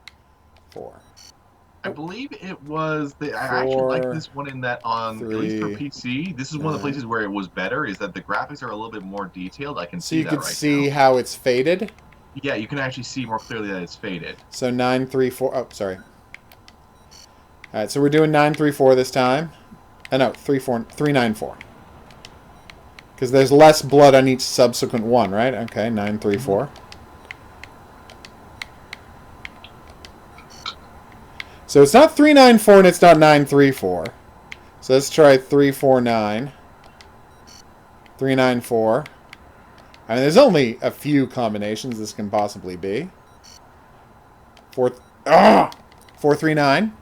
4. I believe it was. I actually like this one in that at least for 3, PC, this is one of the places where it was better. Is that the graphics are a little bit more detailed. I can So see you that could right see now. how it's faded. Yeah, you can actually see more clearly that it's faded. So 9, 3, 4. Oh, sorry. All right, so we're doing 9, 3, 4 this time. No, 3, 4, 3, 9, 4. Because there's less blood on each subsequent one, right? Okay, 9, 3, 4. So it's not 3, 9, 4, and it's not 9, 3, 4. So let's try 3, 4, 9. 3, 9, 4. I mean, there's only a few combinations this can possibly be. 4, 4, 3, 9.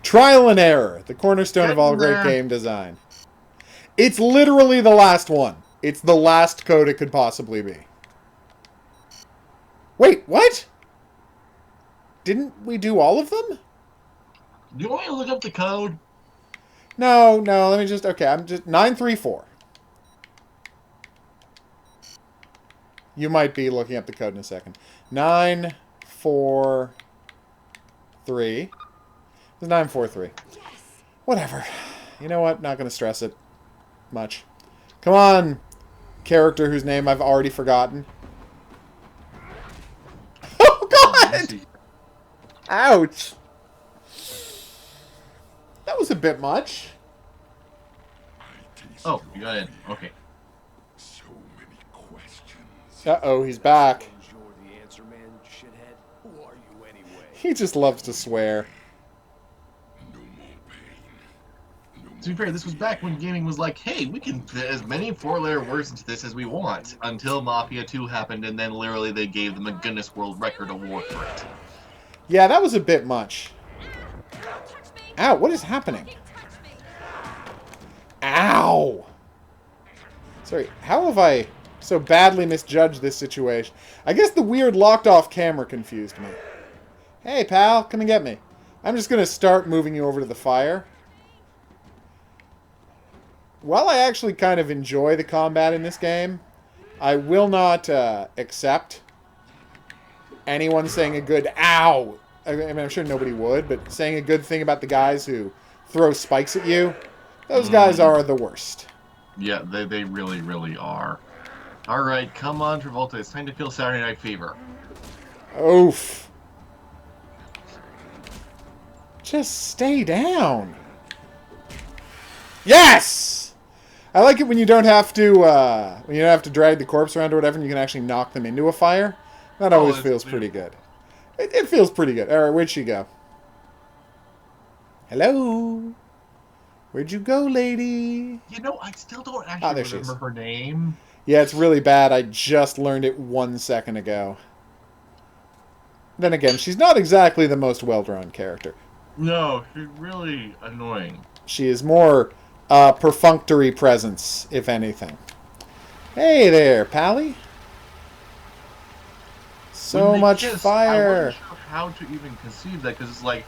Trial and error, the cornerstone of all great game design. It's literally the last one. It's the last code it could possibly be. Wait, what? Didn't we do all of them? Do you want me to look up the code? No, let me just... Okay, I'm just... 934. You might be looking up the code in a second. 943. It's 943. Yes. Whatever. You know what? Not going to stress it much. Come on, character whose name I've already forgotten. Oh, God! Ouch. That was a bit much. Oh, you got in. Okay. So many questions. Uh-oh, he's back. You're the answer man, shithead. Who are you anyway? He just loves to swear. No more pain. No To be fair, this was back when gaming was like, hey, we can fit as many 4-layer words into this as we want. Until Mafia 2 happened, and then literally they gave them a Guinness World Record award for it. Yeah, that was a bit much. Don't touch me. Ow, what is happening? Don't touch me. Ow! Sorry, how have I so badly misjudged this situation? I guess the weird locked-off camera confused me. Hey, pal, come and get me. I'm just going to start moving you over to the fire. While I actually kind of enjoy the combat in this game, I will not accept anyone saying a good ow. I mean, I'm sure nobody would, but saying a good thing about the guys who throw spikes at you, those guys are the worst. Yeah, they really, really are. Alright, come on, Travolta. It's time to feel Saturday Night Fever. Oof. Just stay down. Yes! I like it when you don't have to drag the corpse around or whatever, and you can actually knock them into a fire. That always feels pretty good. It feels pretty good. Alright, where'd she go? Hello? Where'd you go, lady? You know, I still don't actually there she is. remember her name. Yeah, it's really bad. I just learned it 1 second ago. Then again, she's not exactly the most well-drawn character. No, she's really annoying. She is more perfunctory presence, if anything. Hey there, Pally. So When they much kiss, I fire. wasn't sure how to even conceive that, because it's like,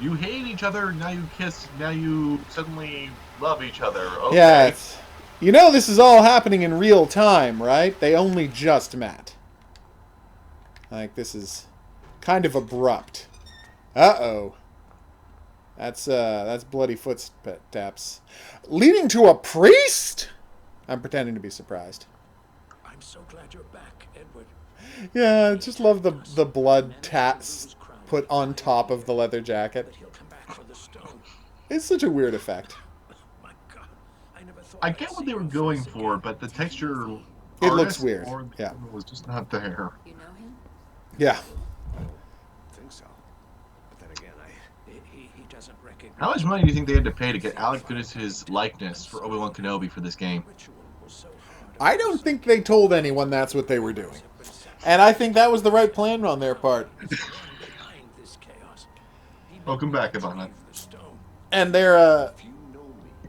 you hate each other, now you kiss, now you suddenly love each other. Okay. Yeah, you know this is all happening in real time, right? They only just met. Like, this is kind of abrupt. Uh-oh. That's bloody footsteps. Leading to a priest? I'm pretending to be surprised. I'm so glad you're back, Edward. Yeah, I just love the blood tats put on top of the leather jacket. But he'll come back for the stone. It's such a weird effect. My God, I never thought I I'd get what see they were your going face for, again. but the texture... It looks artist weird, or- yeah. was just not there. You know him? Yeah. I think so. But then again, he doesn't recognize. How much money do you think they had to pay to get Alec Guinness's likeness for Obi-Wan Kenobi for this game? Ritual was so hard. I don't think they told anyone that's what they were doing. And I think that was the right plan on their part. Behind this chaos. He Welcome back, believes Ivana. the stone. And they're, If you know me,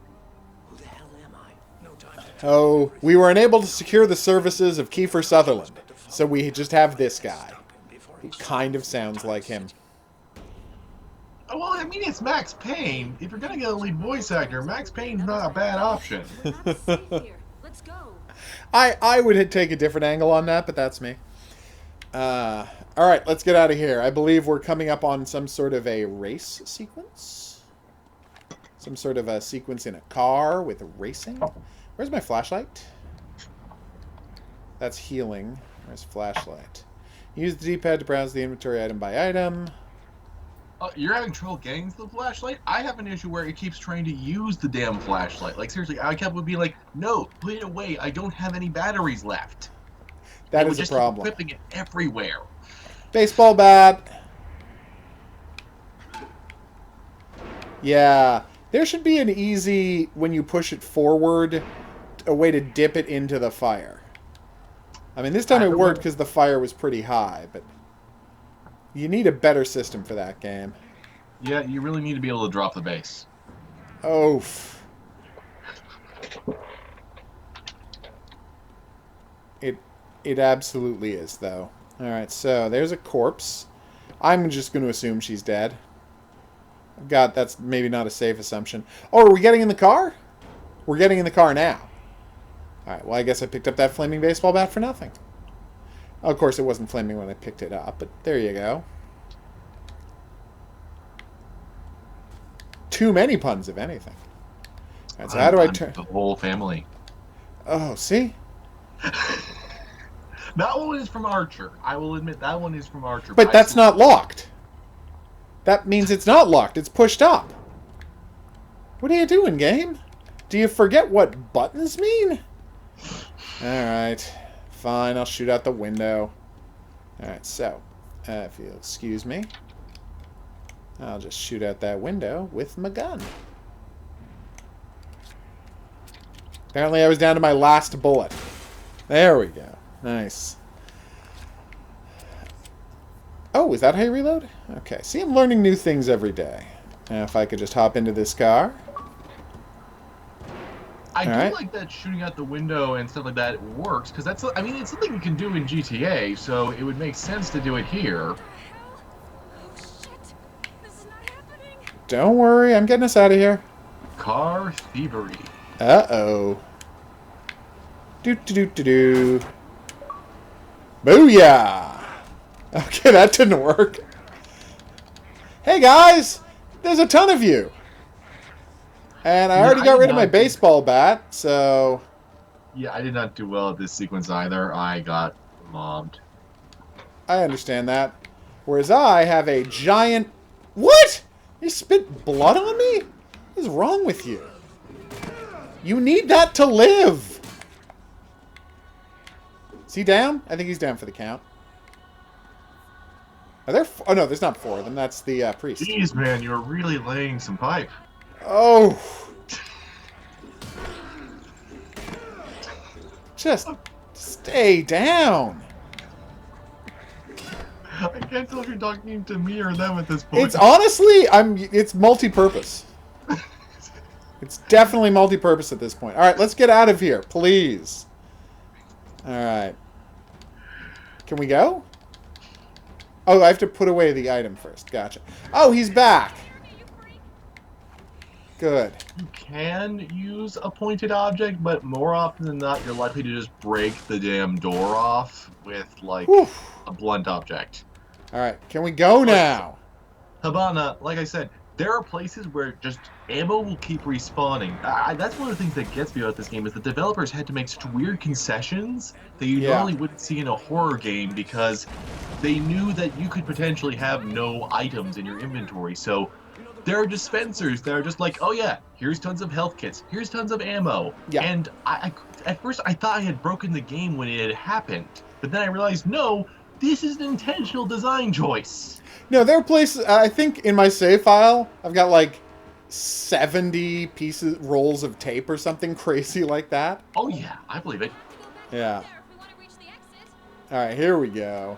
who the hell am I? No time to oh, we were unable to secure the services of Kiefer Sutherland. So we just have this guy. Who kind of sounds like him. Oh, well, I mean, it's Max Payne. If you're gonna get a lead voice actor, Max Payne's not a bad option. We're not safe here. Let's go. I would take a different angle on that, but that's me. Alright, let's get out of here. I believe we're coming up on some sort of a race sequence. Some sort of a sequence in a car with racing. Where's my flashlight? That's healing. Where's flashlight? Use the D-pad to browse the inventory item by item. You're having trouble getting to the flashlight? I have an issue where it keeps trying to use the damn flashlight. Like, seriously, I kept being like, no, put it away. I don't have any batteries left. That It would is a just keep problem. equipping it everywhere. Baseball bat. Yeah. There should be an easy, when you push it forward, a way to dip it into the fire. I mean, this time it worked because the fire was pretty high, but you need a better system for that game. Yeah, you really need to be able to drop the base. Oh. It absolutely is, though. Alright, so there's a corpse. I'm just going to assume she's dead. God, that's maybe not a safe assumption. Oh, are we getting in the car? We're getting in the car now. Alright, well, I guess I picked up that flaming baseball bat for nothing. Of course, it wasn't flaming when I picked it up, but there you go. Too many puns, if anything. Alright, so how do I turn... The whole family. Oh, see? That one is from Archer. I will admit that one is from Archer. But that's not locked. That means it's not locked. It's pushed up. What are you doing, game? Do you forget what buttons mean? Alright. Fine, I'll shoot out the window. Alright, so, if you'll excuse me, I'll just shoot out that window with my gun. Apparently I was down to my last bullet. There we go. Nice. Oh, is that how you reload? Okay, see, I'm learning new things every day. Now, if I could just hop into this car. I All right. do like that shooting out the window and stuff like that works, because that's, I mean, it's something you can do in GTA, so it would make sense to do it here. Oh shit! This is not happening. Don't worry, I'm getting us out of here. Car thievery. Uh-oh. Do-do-do-do-do. Booyah! Okay, that didn't work. Hey, guys! There's a ton of you! And I already got rid of my baseball bat, so... Yeah, I did not do well at this sequence either. I got mobbed. I understand that. Whereas I have a giant... What?! You spit blood on me? What is wrong with you? You need that to live! Is he down? I think he's down for the count. Are there... Oh, no, there's not four of them. That's the priest. Jeez, man, you're really laying some pipe. Oh! Just stay down. I can't tell if you're talking to me or them at this point. It's honestly, it's multi-purpose. It's definitely multi-purpose at this point. All right, let's get out of here, please. All right. Can we go? Oh, I have to put away the item first. Gotcha. Oh, he's back. Good. You can use a pointed object, but more often than not, you're likely to just break the damn door off with, like, Whew. a blunt object. All right, can we go now? Habana, like I said, there are places where just ammo will keep respawning. That's one of the things that gets me about this game, is the developers had to make such weird concessions that you Yeah. normally wouldn't see in a horror game, because they knew that you could potentially have no items in your inventory. So there are dispensers that are just like, oh yeah, here's tons of health kits, here's tons of ammo. Yeah. And at first I thought I had broken the game when it had happened, but then I realized, no, this is an intentional design choice. No, there are places. I think in my save file, I've got like 70 rolls of tape or something crazy like that. Oh yeah, I believe it. Yeah. There, if we want to reach the exit. Alright, here we go.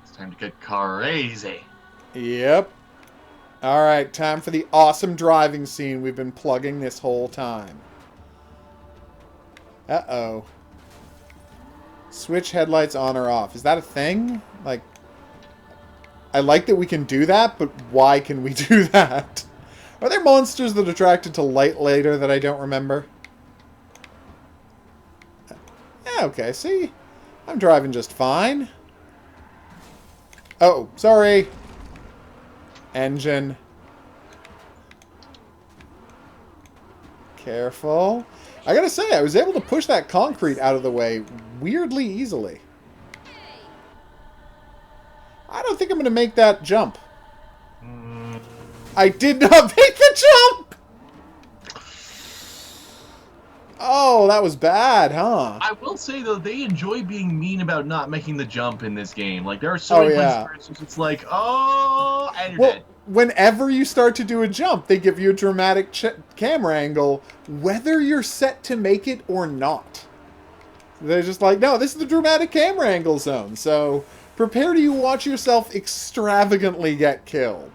It's time to get crazy. Yep. Alright, time for the awesome driving scene we've been plugging this whole time. Uh-oh. Switch headlights on or off. Is that a thing? Like, I like that we can do that, but why can we do that? Are there monsters that are attracted to light later that I don't remember? Yeah, okay, see? I'm driving just fine. Oh, sorry. Engine. Careful. I gotta say, I was able to push that concrete out of the way weirdly easily. I don't think I'm gonna make that jump. I did not make the jump! Oh, that was bad, huh? I will say, though, they enjoy being mean about not making the jump in this game. Like, there are so many places where it's just like, oh, and you're dead. Whenever you start to do a jump, they give you a dramatic camera angle, whether you're set to make it or not. They're just like, no, this is the dramatic camera angle zone, so prepare to watch yourself extravagantly get killed.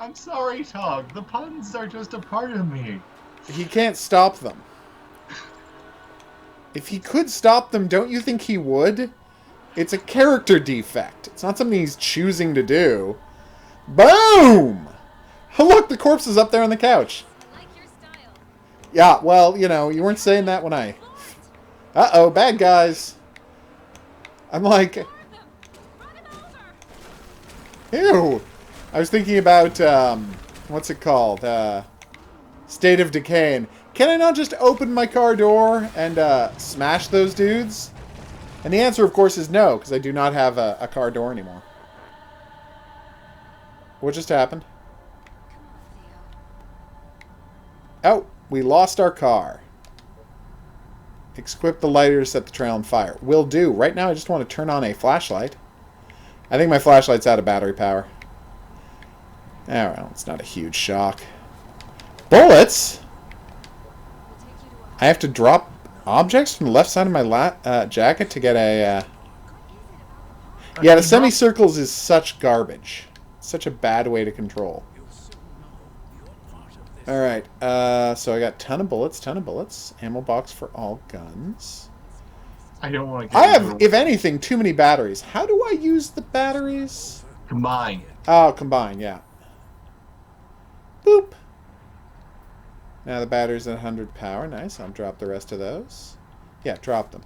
I'm sorry, Tog. The puns are just a part of me. He can't stop them. If he could stop them, don't you think he would? It's a character defect. It's not something he's choosing to do. Boom! Oh, look, the corpse is up there on the couch. Like your style. Yeah, well, you know, you weren't saying that when I... Uh-oh, bad guys. I'm like... Run him over. Ew! I was thinking about, what's it called? State of Decay. And can I not just open my car door and, smash those dudes? And the answer, of course, is no, because I do not have a car door anymore. What just happened? Oh, we lost our car. Equip the lighter to set the trail on fire. Will do. Right now, I just want to turn on a flashlight. I think my flashlight's out of battery power. Oh, well, it's not a huge shock. Bullets? I have to drop objects from the left side of my jacket to get a... Yeah, the semicircles is such garbage. Such a bad way to control. Alright, so I got ton of bullets. Ammo box for all guns. I don't want to I have, if anything, too many batteries. How do I use the batteries? Combine. Oh, combine, yeah. Boop. Now the battery's at 100 power. Nice. I'll drop the rest of those. Yeah, drop them.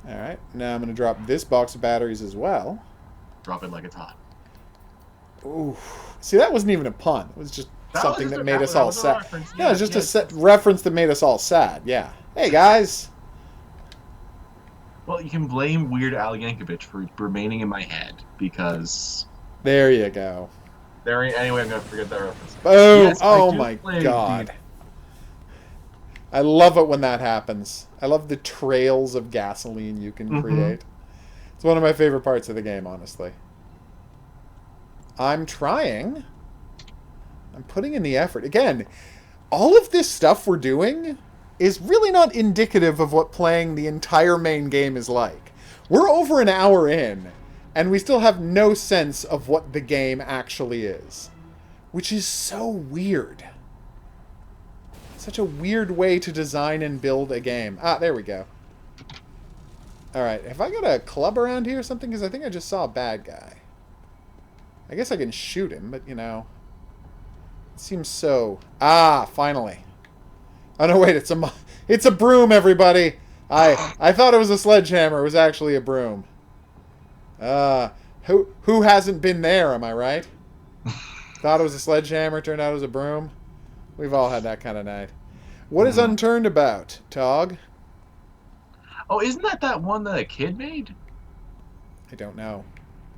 Alright, now I'm going to drop this box of batteries as well. Drop it like it's hot. Ooh. See, that wasn't even a pun. It was just something that made us all sad. Yeah, it was just a reference that made us all sad. Yeah. Hey, guys. Well, you can blame Weird Al Yankovic for remaining in my head, because... There you go. Anyway, I'm going to forget that reference. Boom! Yes, oh my god. I love it when that happens. I love the trails of gasoline you can create. It's one of my favorite parts of the game, honestly. I'm trying. I'm putting in the effort. Again, all of this stuff we're doing is really not indicative of what playing the entire main game is like. We're over an hour in, and we still have no sense of what the game actually is. Which is so weird. Such a weird way to design and build a game. Ah, there we go. Alright, have I got a club around here or something? Because I think I just saw a bad guy. I guess I can shoot him, but, you know... It seems so... Ah, finally. Oh, no, wait, it's a broom, everybody! I thought it was a sledgehammer. It was actually a broom. Who hasn't been there, am I right? Thought it was a sledgehammer, turned out it was a broom. We've all had that kind of night. What is Unturned about, Tog? Oh, isn't that one that a kid made? I don't know.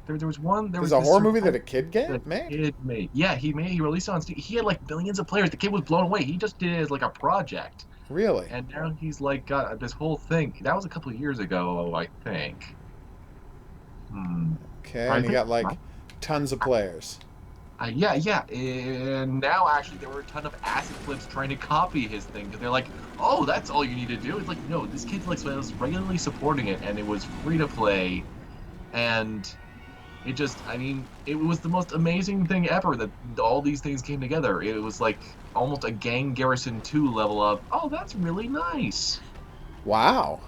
There was one... There's a horror movie that a kid made? Yeah, he released it on Steam. He had like millions of players. The kid was blown away. He just did it as like a project. Really? And now he's like got this whole thing. That was a couple of years ago, I think. Okay, and he got like tons of players. Yeah. And now, actually, there were a ton of acid flips trying to copy his thing because they're like, "Oh, that's all you need to do." It's like, no, this kid like was regularly supporting it, and it was free to play, and it just, I mean, it was the most amazing thing ever that all these things came together. It was like almost a Gang Garrison 2 level of, oh, that's really nice. Wow.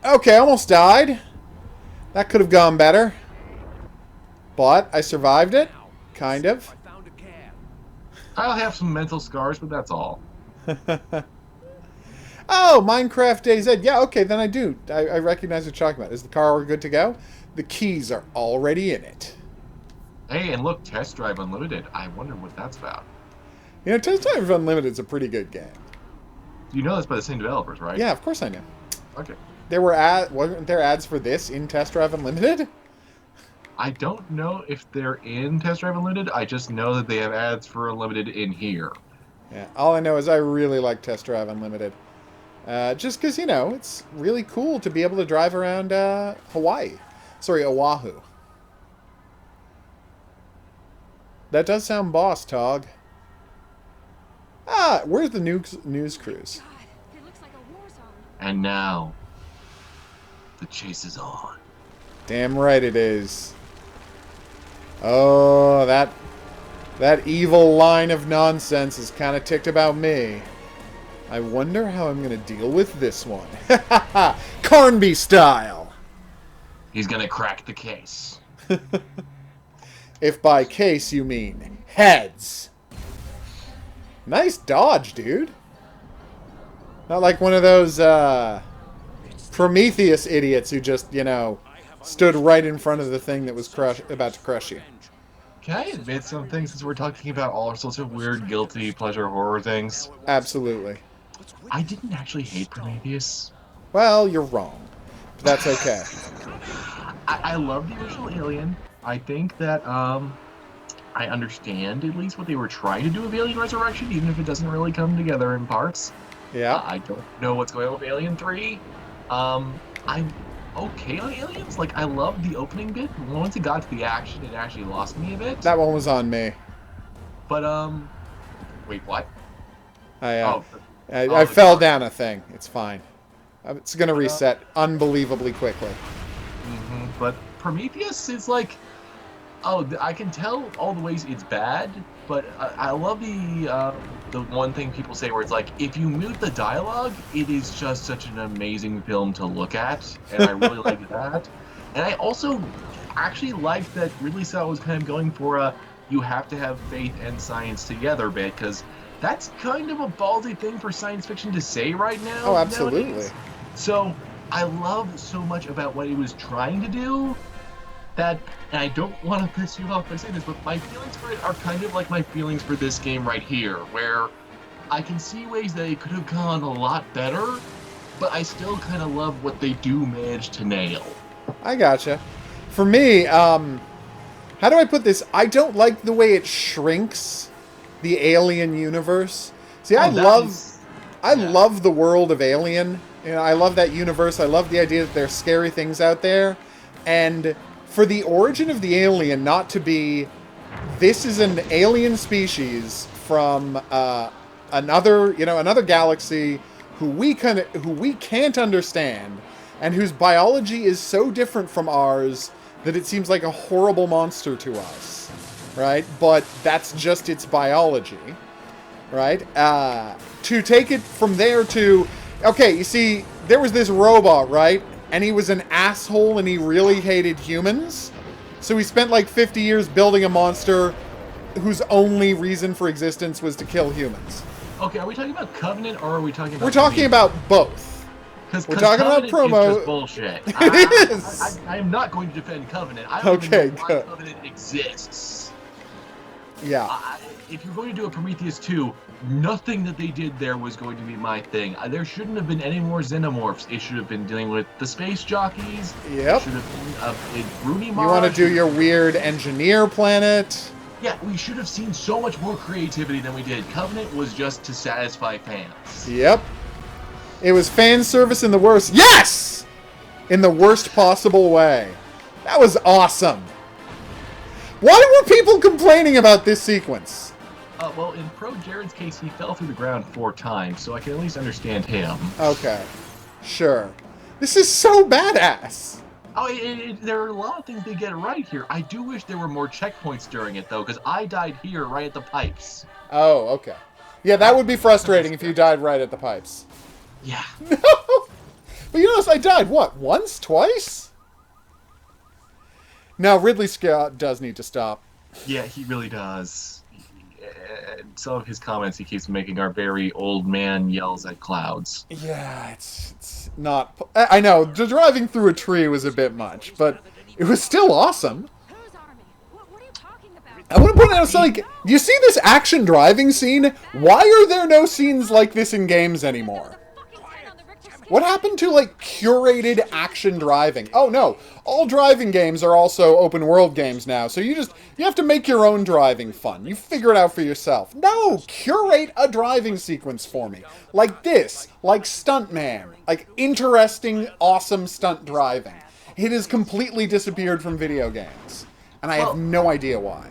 Okay, almost died. That could have gone better. But I survived it. Kind of. I found a cab. I'll have some mental scars, but that's all. Oh, Minecraft DayZ. Yeah, okay, then I do. I recognize what you're talking about. Is the car good to go? The keys are already in it. Hey, and look, Test Drive Unlimited. I wonder what that's about. You know, Test Drive Unlimited is a pretty good game. You know that's by the same developers, right? Yeah, of course I know. Okay. Wasn't there ads for this in Test Drive Unlimited? I don't know if they're in Test Drive Unlimited. I just know that they have ads for Unlimited in here. Yeah, all I know is I really like Test Drive Unlimited. Just because, you know, it's really cool to be able to drive around Hawaii. Sorry, Oahu. That does sound boss, Tog. Ah, where's the news cruise? God, it looks like a war zone. And now, the chase is on. Damn right it is. Oh, that evil line of nonsense is kind of ticked about me. I wonder how I'm going to deal with this one. Carnby style! He's gonna crack the case. If by case you mean heads. Nice dodge, dude. Not like one of those Prometheus idiots who just, you know, stood right in front of the thing that was about to crush you. Can I admit something since we're talking about all sorts of weird, guilty pleasure horror things? Absolutely. I didn't actually hate Prometheus. Well, you're wrong. But that's okay. I love the original Alien. I think that, I understand at least what they were trying to do with Alien Resurrection, even if it doesn't really come together in parts. Yeah. I don't know what's going on with Alien 3. I'm okay on Aliens. Like, I love the opening bit. Once it got to the action, it actually lost me a bit. That one was on me. But, wait, what? I fell down a thing. It's fine. It's going to reset unbelievably quickly. But Prometheus is like, oh, I can tell all the ways it's bad, but I love the one thing people say where it's like, if you mute the dialogue, it is just such an amazing film to look at, and I really like that. And I also actually like that Ridley Scott was kind of going for a you have to have faith and science together bit, because that's kind of a ballsy thing for science fiction to say right now. Oh, absolutely. Nowadays. So I love so much about what he was trying to do that, and I don't want to piss you off by saying this, but my feelings for it are kind of like my feelings for this game right here, where I can see ways that it could have gone a lot better, but I still kind of love what they do manage to nail. I gotcha. For me, how do I put this? I don't like the way it shrinks the Alien universe. See, I love the world of Alien. You know, I love that universe. I love the idea that there's scary things out there. And for the origin of the alien not to be, this is an alien species from another galaxy who we can't understand, and whose biology is so different from ours that it seems like a horrible monster to us, right? But that's just its biology, right? To take it from there to, okay, you see, there was this robot, right? And he was an asshole and he really hated humans. So he spent like 50 years building a monster whose only reason for existence was to kill humans. Okay, are we talking about Covenant or are we talking about... We're talking about both. We're talking about promo. Is just bullshit. It is. I am not going to defend Covenant. I don't even know why Covenant exists. Yeah. If you're going to do a Prometheus 2, nothing that they did there was going to be my thing. There shouldn't have been any more xenomorphs. It should have been dealing with the space jockeys. Yep. It should have been Rooney Mara. You want to do your weird engineer planet? Yeah, we should have seen so much more creativity than we did. Covenant was just to satisfy fans. Yep. It was fan service in the worst. Yes! In the worst possible way. That was awesome. Why were people complaining about this sequence? Well, in Pro Jared's case, he fell through the ground 4 times, so I can at least understand him. Okay. Sure. This is so badass. Oh, there are a lot of things they get right here. I do wish there were more checkpoints during it, though, because I died here right at the pipes. Oh, okay. Yeah, that would be frustrating if you died right at the pipes. Yeah. No! But you notice I died, what, once? Twice? No, Ridley Scott does need to stop. Yeah, he really does. Some of his comments he keeps making are very old man yells at clouds. Yeah, it's not... I know, driving through a tree was a bit much, but it was still awesome. Whose army? What are you talking about? I want to point out, like, do you see this action driving scene? Why are there no scenes like this in games anymore? What happened to, like, curated action driving? Oh, no. All driving games are also open-world games now, so you have to make your own driving fun. You figure it out for yourself. No! Curate a driving sequence for me. Like this. Like Stuntman. Like interesting, awesome stunt driving. It has completely disappeared from video games. And I have no idea why.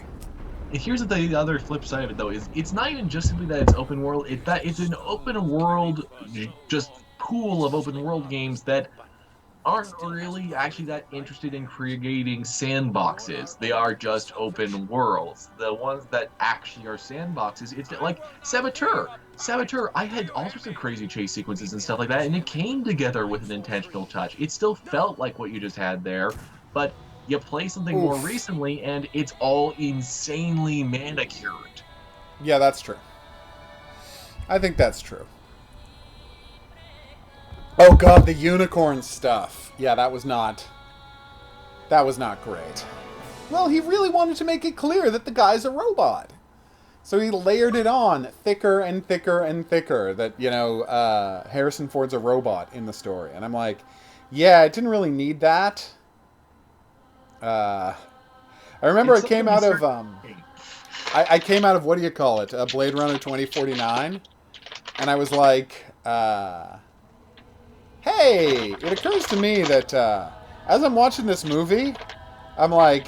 Here's the other flip side of it, though, is it's not even just simply that it's open world, it's an open world just pool of open world games that aren't really actually that interested in creating sandboxes. They are just open worlds. The ones that actually are sandboxes, it's like Saboteur. Saboteur, I had all sorts of crazy chase sequences and stuff like that, and it came together with an intentional touch. It still felt like what you just had there, but you play something more recently, and it's all insanely manicured. Yeah, that's true. I think that's true. Oh god, the unicorn stuff. Yeah, that was not great. Well, he really wanted to make it clear that the guy's a robot. So he layered it on thicker and thicker and thicker that, you know, Harrison Ford's a robot in the story. And I'm like, yeah, it didn't really need that. I remember it came out of, I came out of, what do you call it? Blade Runner 2049. And I was like, hey, it occurs to me that as I'm watching this movie, I'm like,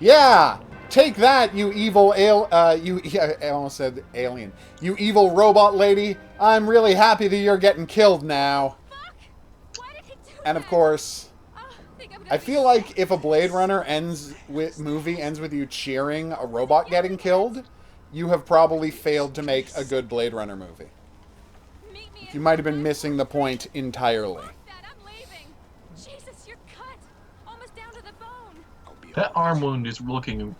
yeah, take that, you evil I almost said alien. You evil robot lady. I'm really happy that you're getting killed now. Fuck! Why did he do And of that? course, think I'm gonna I be feel like if a Blade Runner movie ends with you cheering a robot getting killed, you have probably failed to make a good Blade Runner movie. Meet me You might have been missing the point entirely. Fuck that, I'm leaving. Jesus, you're cut. Almost down to the bone. That arm wound is looking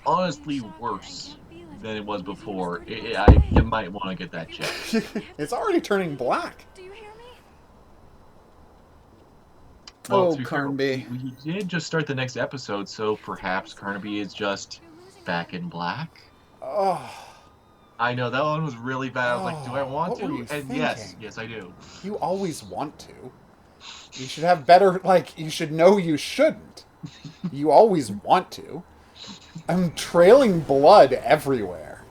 honestly worse than it was before. You might want to get that checked. It's already turning black. Do you hear me? Oh, to be fair, Carnby. we did just start the next episode, so perhaps Carnaby is just back in black. Oh, I know, that one was really bad. I was like, do I want what were to? you And yes, I do. you always want to. You should have better, like, you should know you shouldn't. You always want to. I'm trailing blood everywhere.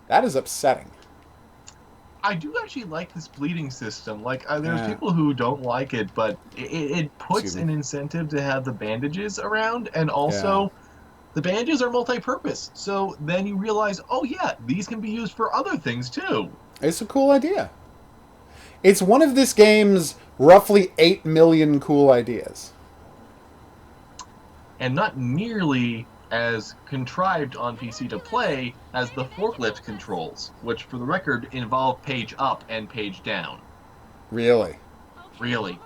That is upsetting. I do actually like this bleeding system. Like, there's Yeah. people who don't like it, but it puts Excuse me. an incentive to have the bandages around, and also the bandages are multi-purpose. So then you realize, oh yeah, these can be used for other things too. It's a cool idea. It's one of this game's roughly 8 million cool ideas. And not nearly as contrived on PC to play as the forklift controls, which for the record involve page up and page down. Really. Really.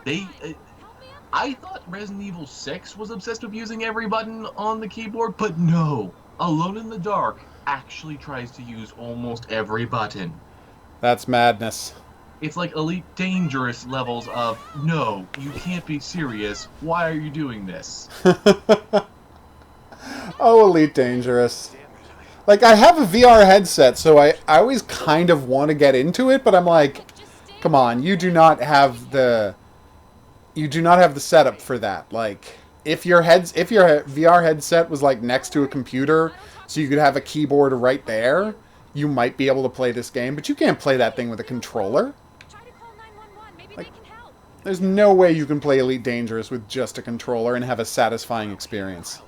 I thought Resident Evil 6 was obsessed with using every button on the keyboard, but no. Alone in the Dark actually tries to use almost every button. That's madness. It's like Elite Dangerous levels of, no, you can't be serious, why are you doing this? Oh, Elite Dangerous. Like, I have a VR headset, so I always kind of want to get into it, but I'm like, come on, you do not have the setup for that. Like, if your VR headset was like next to a computer, so you could have a keyboard right there, you might be able to play this game, but you can't play that thing with a controller. Try to call 911. Maybe Like- they can help. There's no way you can play Elite Dangerous with just a controller and have a satisfying experience.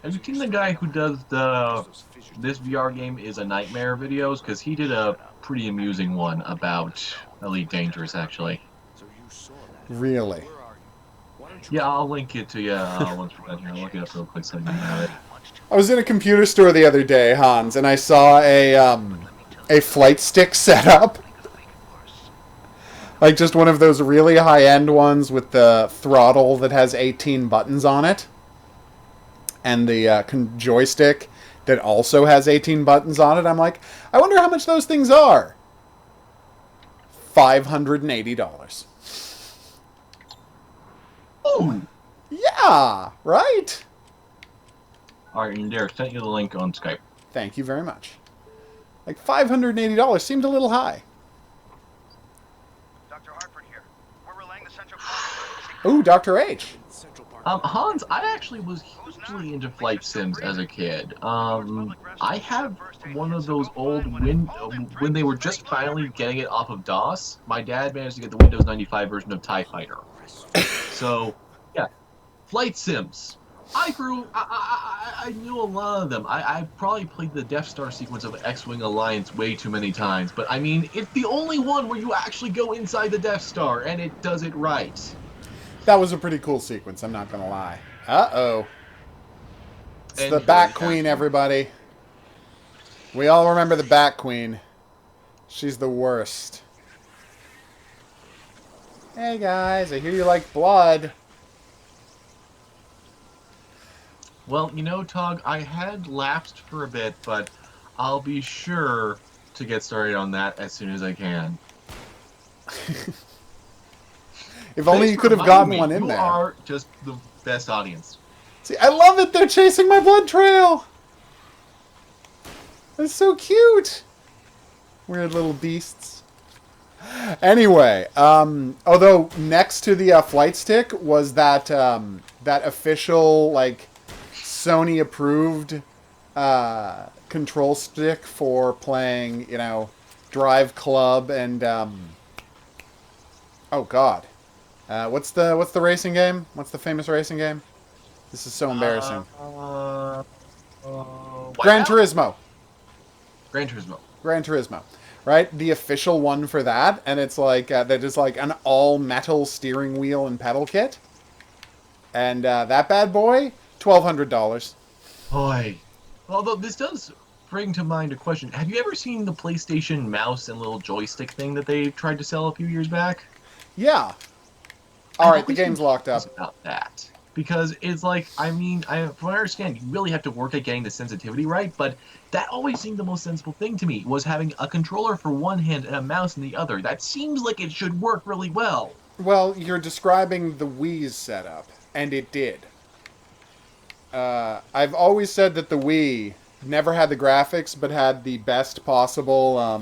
Have you seen the guy who does this VR game is a nightmare videos? Because he did a pretty amusing one about Elite Dangerous, actually. So you saw that. Really? Where are you? Why don't you Yeah, I'll link it to you once we're done here. I'll look it up real quick so you have it. I was in a computer store the other day, Hans, and I saw a flight stick set up. Like just one of those really high-end ones with the throttle that has 18 buttons on it. And the joystick that also has 18 buttons on it. I'm like, I wonder how much those things are. $580. Oh! Yeah, right? Alright, and Derek sent you the link on Skype. Thank you very much. Like $580 seemed a little high. Dr. Hartford here. We're relaying the central. Ooh, Dr. H. Central Park? Hans, I actually was hugely into flight sims as a kid. I have one of those old when they were just finally getting it off of DOS. My dad managed to get the Windows 95 version of TIE Fighter. So, yeah, flight sims. I knew a lot of them. I probably played the Death Star sequence of X-Wing Alliance way too many times, but I mean, it's the only one where you actually go inside the Death Star, and it does it right. That was a pretty cool sequence, I'm not gonna lie. Uh-oh. It's And the here Bat we Queen, have- everybody. We all remember the Bat Queen. She's the worst. Hey guys, I hear you like blood. Well, you know, Tog, I had lapsed for a bit, but I'll be sure to get started on that as soon as I can. If only Thanks you for could have reminding gotten one me, in you there. are just the best audience. See, I love it. They're chasing my blood trail. That's so cute. Weird little beasts. Anyway, although next to the flight stick was that that official like Sony approved control stick for playing, you know, Drive Club and oh god, what's the racing game? What's the famous racing game? This is so embarrassing. Gran Turismo. Gran Turismo. Gran Turismo, right? The official one for that, and it's like that is like an all metal steering wheel and pedal kit, and that bad boy, $1,200. Boy. Although this does bring to mind a question. Have you ever seen the PlayStation mouse and little joystick thing that they tried to sell a few years back? Yeah. All right, the game's locked up. About that. Because it's like, I mean, from what I understand, you really have to work at getting the sensitivity right, but that always seemed the most sensible thing to me, was having a controller for one hand and a mouse in the other. That seems like it should work really well. Well, you're describing the Wii's setup, and it did. I've always said that the Wii never had the graphics, but had the best possible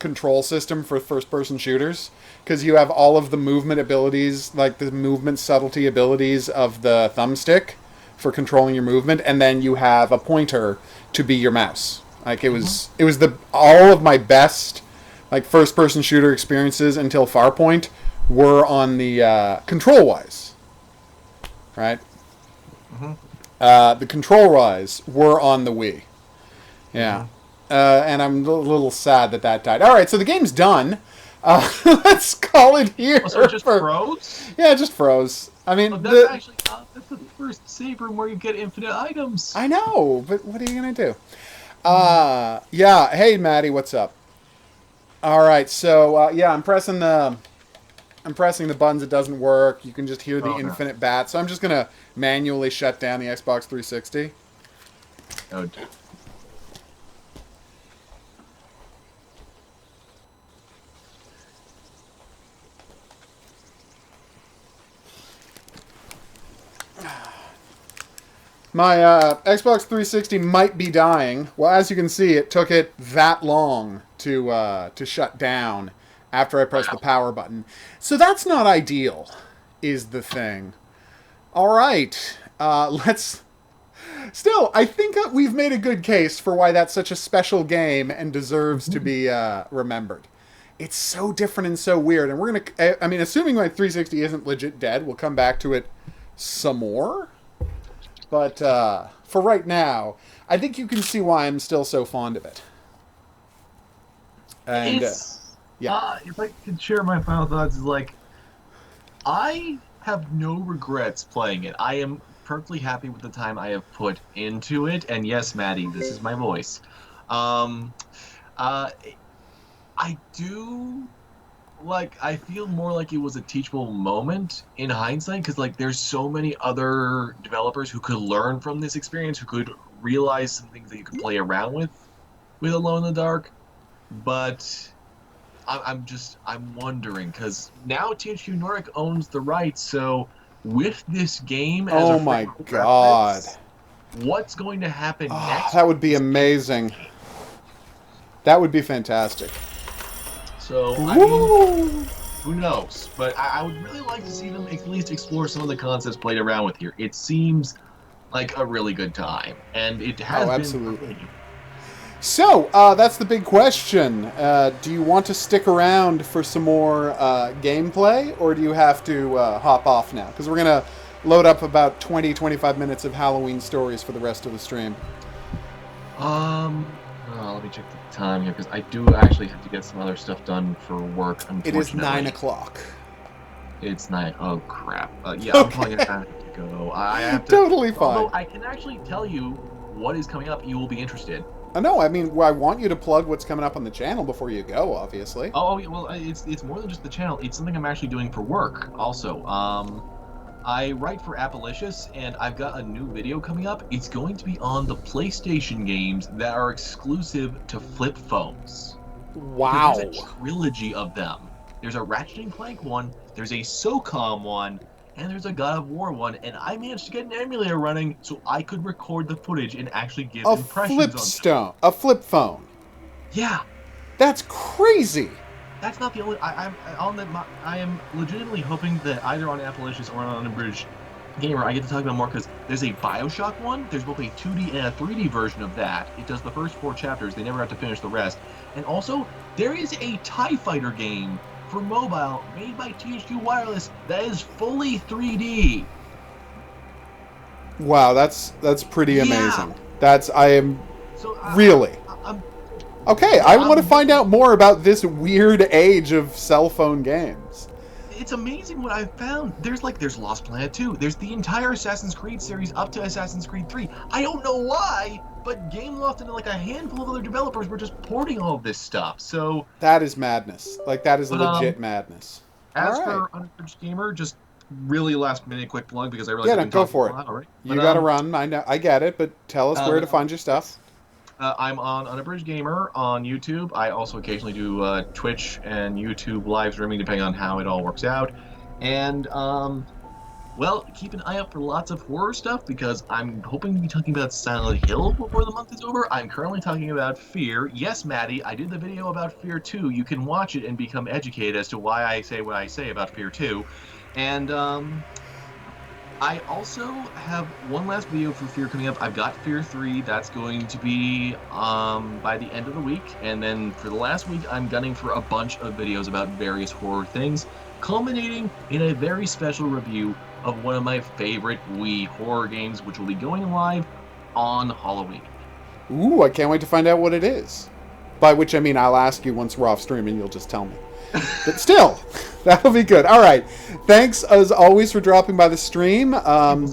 control system for first-person shooters, because you have all of the movement abilities, like the movement subtlety abilities of the thumbstick for controlling your movement, and then you have a pointer to be your mouse. Like it was the all of my best like first-person shooter experiences until Farpoint were on the control-wise, right? The control-wise were on the Wii. Yeah. And I'm a little sad that died. All right, so the game's done. Let's call it here. Oh, so it just froze? Yeah, it just froze. I mean, Oh, that's the first save room where you get infinite items. I know, but what are you gonna do? Yeah. Hey, Maddie, what's up? All right, so yeah, I'm pressing the buttons. It doesn't work. You can just hear the infinite bat. So I'm just gonna manually shut down the Xbox 360. Oh, dude. My Xbox 360 might be dying. Well, as you can see, it took it that long to shut down after I pressed the power button. So that's not ideal, is the thing. All right, let's... Still, I think we've made a good case for why that's such a special game and deserves to be remembered. It's so different and so weird, and we're gonna... I mean, assuming my 360 isn't legit dead, we'll come back to it some more. But for right now, I think you can see why I'm still so fond of it. And yeah. If I could share my final thoughts, is like I have no regrets playing it. I am perfectly happy with the time I have put into it. And yes, Maddie, this is my voice. Um, uh, I do I feel more like it was a teachable moment in hindsight because like there's so many other developers who could learn from this experience, who could realize some things that you could play around with Alone in the Dark. But I'm wondering because now THQ Nordic owns the rights, so with this game as Oh a my frame of god. reference, what's going to happen next? That would be amazing. That would be fantastic. So I mean, who knows? But I would really like to see them at least explore some of the concepts played around with here. It seems like a really good time, and it has been. Absolutely. So, that's the big question. Do you want to stick around for some more gameplay, or do you have to hop off now? Because we're going to load up about 20-25 minutes of Halloween stories for the rest of the stream. Let me check the time here, because I do actually have to get some other stuff done for work, unfortunately. It is 9 o'clock. It's 9. Oh, crap. Yeah, Okay. I'm probably going to have to go. I have to... Totally fine. Although I can actually tell you what is coming up. You will be interested. No, I mean, I want you to plug what's coming up on the channel before you go, obviously. Oh, well, it's more than just the channel. It's something I'm actually doing for work, also. I write for Appalicious, and I've got a new video coming up. It's going to be on the PlayStation games that are exclusive to flip phones. Wow. There's a trilogy of them. There's a Ratchet & Clank one, there's a SOCOM one, and there's a God of War one, and I managed to get an emulator running so I could record the footage and actually give impressions on a flip phone. Yeah. That's crazy. That's not the only. I am legitimately hoping that either on Appalicious or on Unabridged Gamer, I get to talk about more because there's a BioShock one. There's both a 2D and a 3D version of that. It does the first 4 chapters. They never have to finish the rest. And also, there is a TIE Fighter game for mobile made by THQ Wireless that is fully 3D. Wow, that's pretty amazing. So, really. Okay, I want to find out more about this weird age of cell phone games. It's amazing what I've found. There's Lost Planet 2. There's the entire Assassin's Creed series up to Assassin's Creed 3. I don't know why, but Gameloft and a handful of other developers were just porting all of this stuff. So that is madness. That is legit madness. As for Unabridged Gamer, just really last minute quick plug because I realize I've been go for it. While, right? You got to run. I get it, but tell us where to find your stuff. I'm on Unabridged Gamer on YouTube. I also occasionally do Twitch and YouTube live streaming, depending on how it all works out. And, well, keep an eye out for lots of horror stuff, because I'm hoping to be talking about Silent Hill before the month is over. I'm currently talking about Fear. Yes, Maddie, I did the video about Fear 2. You can watch it and become educated as to why I say what I say about Fear 2. And, I also have one last video for Fear coming up. I've got Fear 3. That's going to be by the end of the week. And then for the last week, I'm gunning for a bunch of videos about various horror things, culminating in a very special review of one of my favorite Wii horror games, which will be going live on Halloween. Ooh, I can't wait to find out what it is. By which I mean I'll ask you once we're off stream and you'll just tell me. But still, that'll be good. All right. Thanks, as always, for dropping by the stream.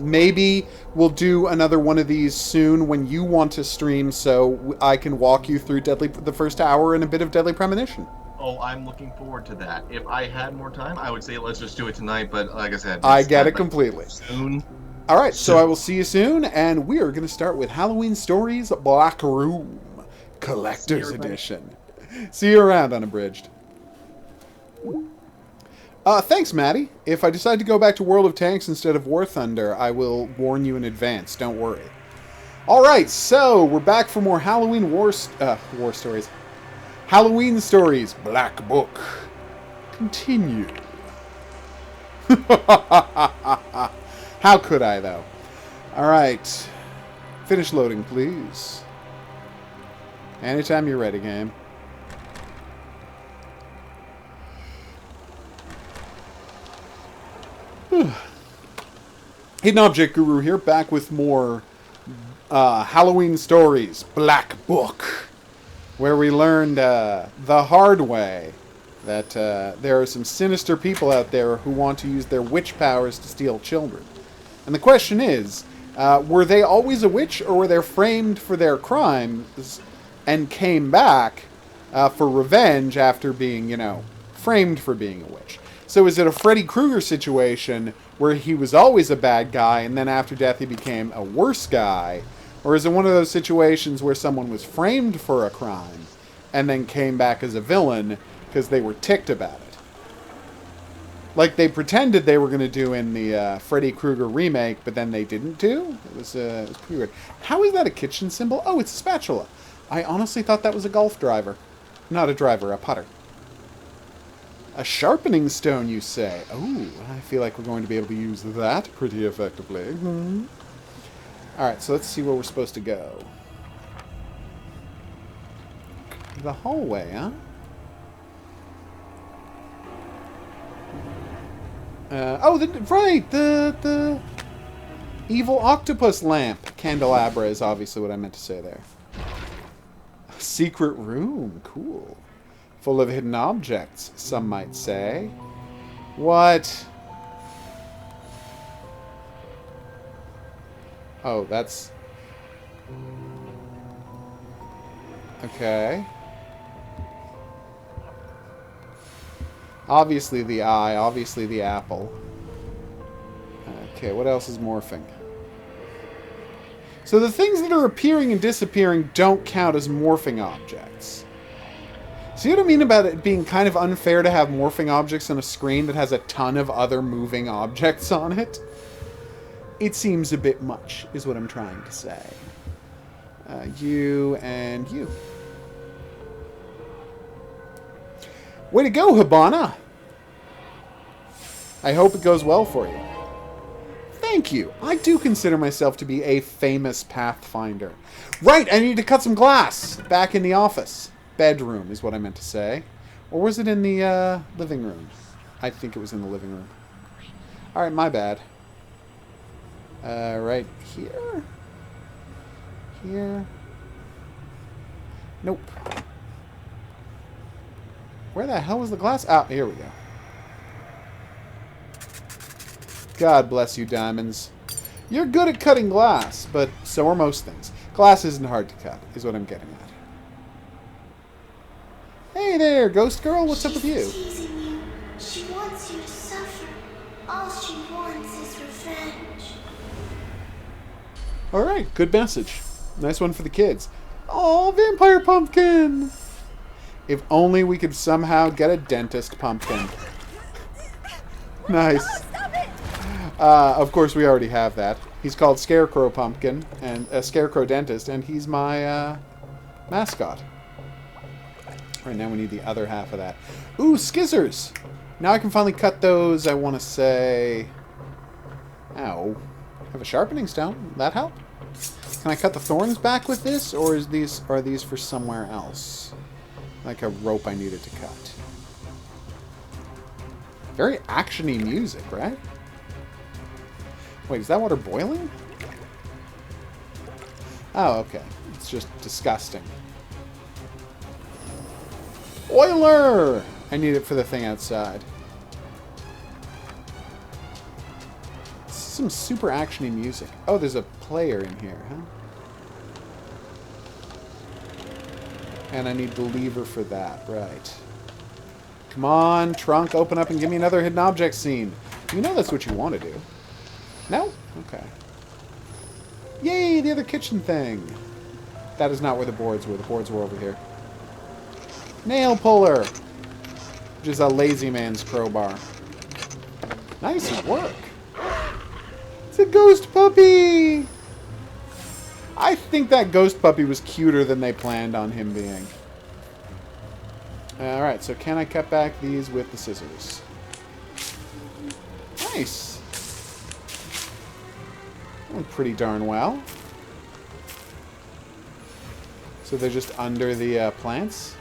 Maybe we'll do another one of these soon when you want to stream so I can walk you through the first hour and a bit of Deadly Premonition. Oh, I'm looking forward to that. If I had more time, I would say let's just do it tonight, but like I said... I get it completely. Soon. All right, so I will see you soon, and we are going to start with Halloween Stories Black Room Collector's Edition. See you around, Unabridged. Thanks, Maddie. If I decide to go back to World of Tanks instead of War Thunder, I will warn you in advance. Don't worry. Alright, so we're back for more Halloween war stories. Halloween Stories Black Book. Continue. How could I, though? Alright. Finish loading, please. Anytime you're ready, game. Hidden Object Guru here, back with more Halloween Stories Black Book, where we learned the hard way that there are some sinister people out there who want to use their witch powers to steal children. And the question is, were they always a witch, or were they framed for their crimes and came back for revenge after being, framed for being a witch? So is it a Freddy Krueger situation where he was always a bad guy and then after death he became a worse guy? Or is it one of those situations where someone was framed for a crime and then came back as a villain because they were ticked about it? Like they pretended they were going to do in the Freddy Krueger remake, but then they didn't do? It was pretty weird. How is that a kitchen symbol? Oh, it's a spatula. I honestly thought that was a golf driver. Not a driver, a putter. A sharpening stone, you say? Oh, I feel like we're going to be able to use that pretty effectively. Alright, so let's see where we're supposed to go. The hallway, huh? The evil octopus lamp candelabra is obviously what I meant to say there. A secret room, cool. Full of hidden objects, some might say. What? Oh, that's... Okay. Obviously the eye, obviously the apple. Okay, what else is morphing? So the things that are appearing and disappearing don't count as morphing objects. See what I mean about it being kind of unfair to have morphing objects on a screen that has a ton of other moving objects on it? It seems a bit much, is what I'm trying to say. You and you. Way to go, Habana! I hope it goes well for you. Thank you. I do consider myself to be a famous Pathfinder. Right, I need to cut some glass! Back in the office. Bedroom is what I meant to say. Or was it in the living room? I think it was in the living room. Alright, my bad. Right here? Here? Nope. Where the hell was the glass? Ah, here we go. God bless you, diamonds. You're good at cutting glass, but so are most things. Glass isn't hard to cut, is what I'm getting at. Hey there, ghost girl, what's up with you? She's teasing you. She wants you to suffer. All she wants is revenge. Alright, good message. Nice one for the kids. Oh, vampire pumpkin! If only we could somehow get a dentist pumpkin. Nice. Of course, we already have that. He's called Scarecrow Pumpkin, and a Scarecrow Dentist, and he's my mascot. Right now we need the other half of that. Ooh, skizzers! Now I can finally cut those, I want to say... Ow. I have a sharpening stone. That help? Can I cut the thorns back with this, or are these for somewhere else? Like a rope I needed to cut. Very action-y music, right? Wait, is that water boiling? Oh, okay. It's just disgusting. Oiler! I need it for the thing outside. This is some super action-y music. Oh, there's a player in here, huh? And I need the lever for that, right. Come on, trunk, open up and give me another hidden object scene. You know that's what you want to do. No? Okay. Yay, the other kitchen thing. That is not where the boards were. The boards were over here. Nail puller. Which is a lazy man's crowbar. Nice work. It's a ghost puppy! I think that ghost puppy was cuter than they planned on him being. Alright, so can I cut back these with the scissors? Nice. Went pretty darn well. So they're just under the plants.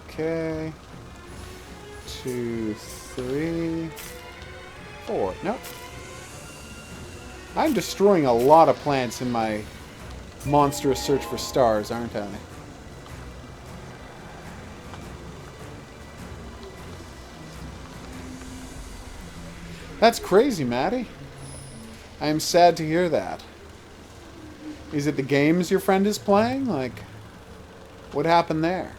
Okay. 2, 3. Or, nope. I'm destroying a lot of plants in my monstrous search for stars, aren't I? That's crazy, Maddie. I am sad to hear that. Is it the games your friend is playing? Like, what happened there?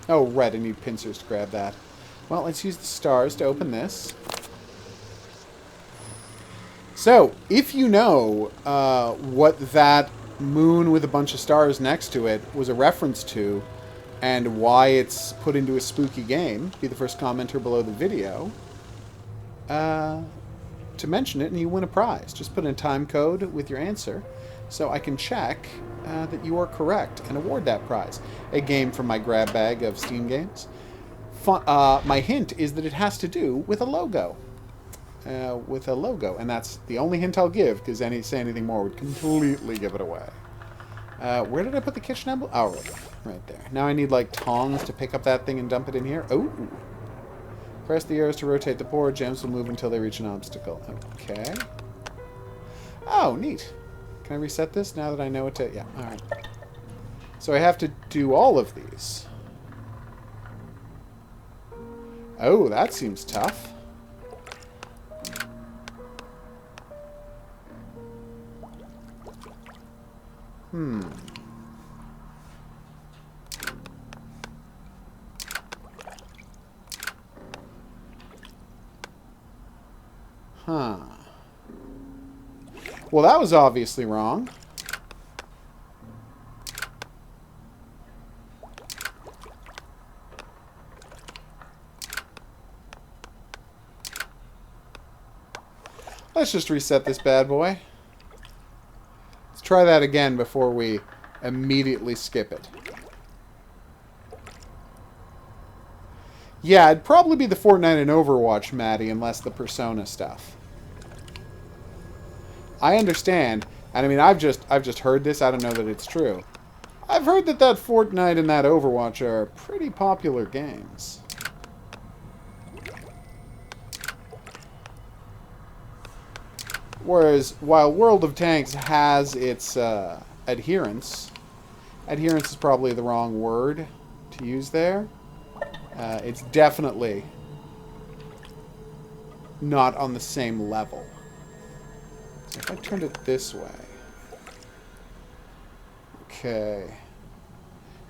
Oh, right, I need pincers to grab that. Well, let's use the stars to open this. So, if you know what that moon with a bunch of stars next to it was a reference to, and why it's put into a spooky game, be the first commenter below the video to mention it, and you win a prize. Just put in a time code with your answer, so I can check that you are correct and award that prize. A game from my grab bag of Steam games. My hint is that it has to do with a logo. And that's the only hint I'll give, because say anything more would completely give it away. Where did I put the kitchen emblem? Oh, right there. Now I need, like, tongs to pick up that thing and dump it in here. Oh! Press the arrows to rotate the board. Gems will move until they reach an obstacle. Okay. Oh, neat. Can I reset this now that I know what to... Yeah, alright. So I have to do all of these. Oh, that seems tough. Huh. Well, that was obviously wrong. Let's just reset this bad boy. Let's try that again before we immediately skip it. Yeah, it'd probably be the Fortnite and Overwatch, Maddie, unless the Persona stuff. I understand, and I mean, I've just heard this. I don't know that it's true. I've heard that Fortnite and that Overwatch are pretty popular games. Whereas, while World of Tanks has its adherence is probably the wrong word to use there. It's definitely not on the same level. So if I turned it this way... Okay.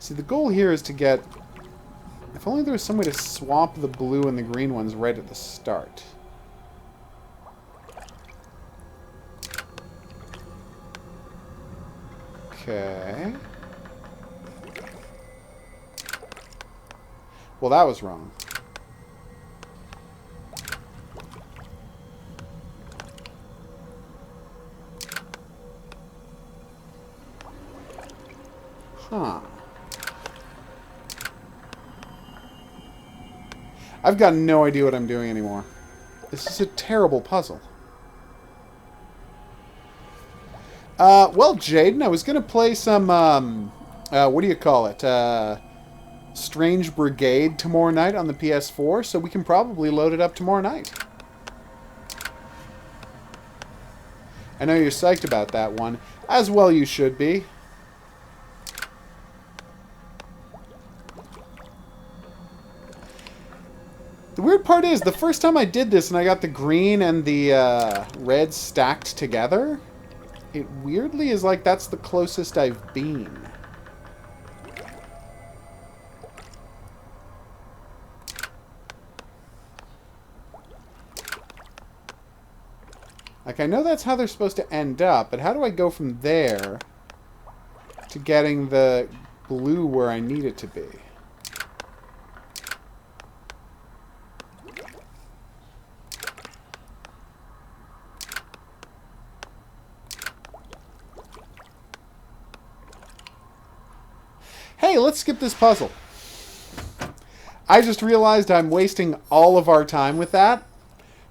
See, the goal here is to get... If only there was some way to swap the blue and the green ones right at the start. Okay. Well, that was wrong. Huh. I've got no idea what I'm doing anymore. This is a terrible puzzle. Well, Jaden, I was going to play some, what do you call it? Strange Brigade tomorrow night on the PS4, so we can probably load it up tomorrow night. I know you're psyched about that one. As well you should be. The weird part is, the first time I did this and I got the green and the red stacked together, it weirdly is like that's the closest I've been. Like, I know that's how they're supposed to end up, but how do I go from there to getting the blue where I need it to be? Hey, let's skip this puzzle. I just realized I'm wasting all of our time with that.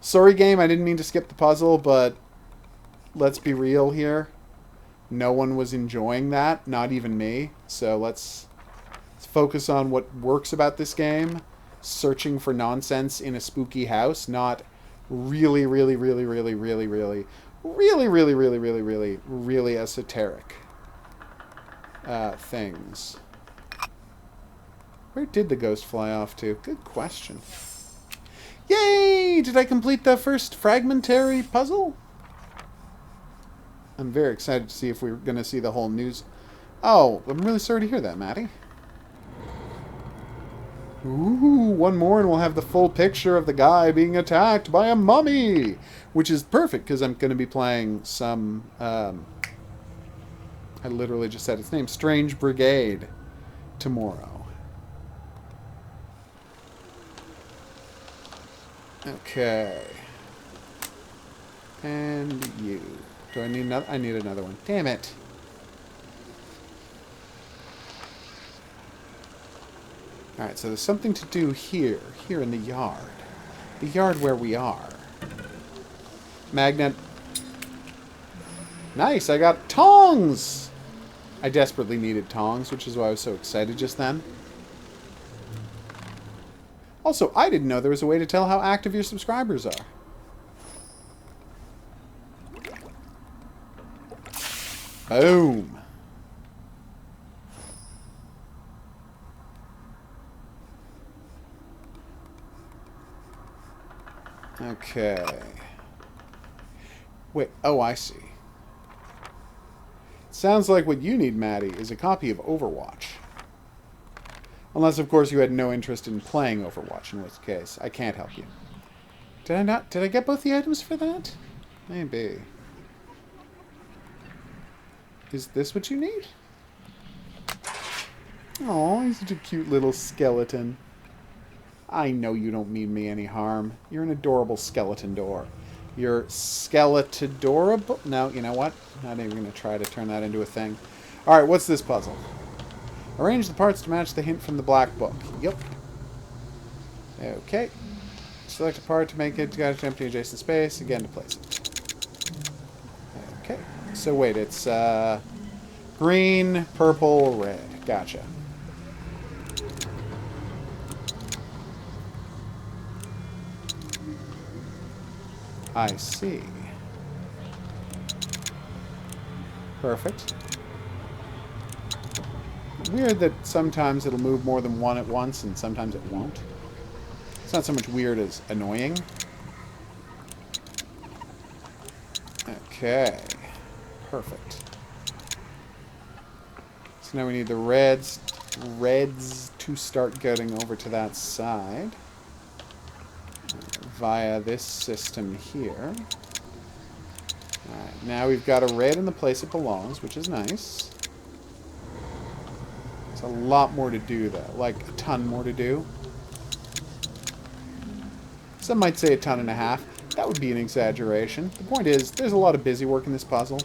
Sorry, game, I didn't mean to skip the puzzle, but let's be real here. No one was enjoying that, not even me. So let's focus on what works about this game searching for nonsense in a spooky house, not really, really, really, really, really, really, really, really, really, really, really, really esoteric things. Where did the ghost fly off to? Good question. Yay! Did I complete the first fragmentary puzzle? I'm very excited to see if we're going to see the whole news. Oh, I'm really sorry to hear that, Maddie. Ooh, one more and we'll have the full picture of the guy being attacked by a mummy! Which is perfect, because I'm going to be playing some... I literally just said its name. Strange Brigade tomorrow. Okay. And you. Do I need another? I need another one. Damn it. Alright, so there's something to do here. Here in the yard. The yard where we are. Magnet. Nice, I got tongs! I desperately needed tongs, which is why I was so excited just then. Also, I didn't know there was a way to tell how active your subscribers are. Boom. Okay. Wait, oh, I see. Sounds like what you need, Maddie, is a copy of Overwatch. Unless, of course, you had no interest in playing Overwatch, in which case, I can't help you. Did I not? Did I get both the items for that? Maybe. Is this what you need? Oh, he's such a cute little skeleton. I know you don't mean me any harm. You're an adorable skeleton door. You're skeleton-adorable. No, you know what? Not even going to try to turn that into a thing. Alright, what's this puzzle? Arrange the parts to match the hint from the black book. Yep. Okay. Select a part to make it to empty adjacent space. Again, to place it. Okay. So wait, it's green, purple, red. Gotcha. I see. Perfect. Weird that sometimes it'll move more than one at once and sometimes it won't. It's not so much weird as annoying. Okay. Perfect. So now we need the reds to start getting over to that side. Via this system here. Alright, now we've got a red in the place it belongs, which is nice. There's a lot more to do, though. Like, a ton more to do. Some might say a ton and a half. That would be an exaggeration. The point is, there's a lot of busy work in this puzzle.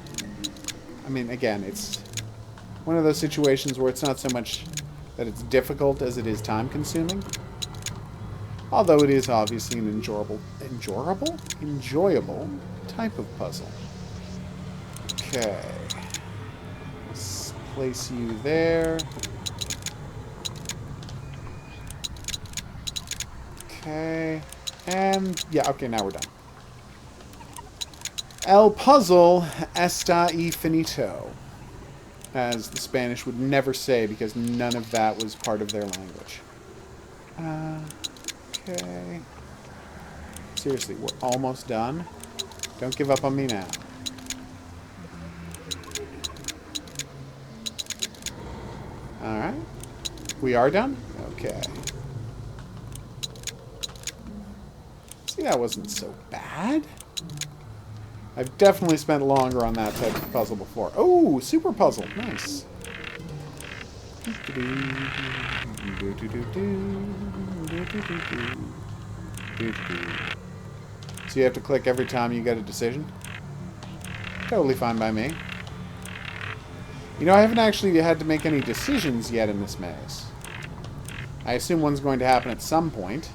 I mean, again, it's one of those situations where it's not so much that it's difficult as it is time-consuming. Although it is obviously an enjoyable type of puzzle. Okay. Let's place you there. Okay. And, yeah, okay, now we're done. El puzzle está y finito. As the Spanish would never say, because none of that was part of their language. Okay. Seriously, we're almost done. Don't give up on me now. Alright. We are done? Okay. See, that wasn't so bad. I've definitely spent longer on that type of puzzle before. Oh, super puzzle. Nice. So you have to click every time you get a decision? Totally fine by me. You know, I haven't actually had to make any decisions yet in this maze. I assume one's going to happen at some point.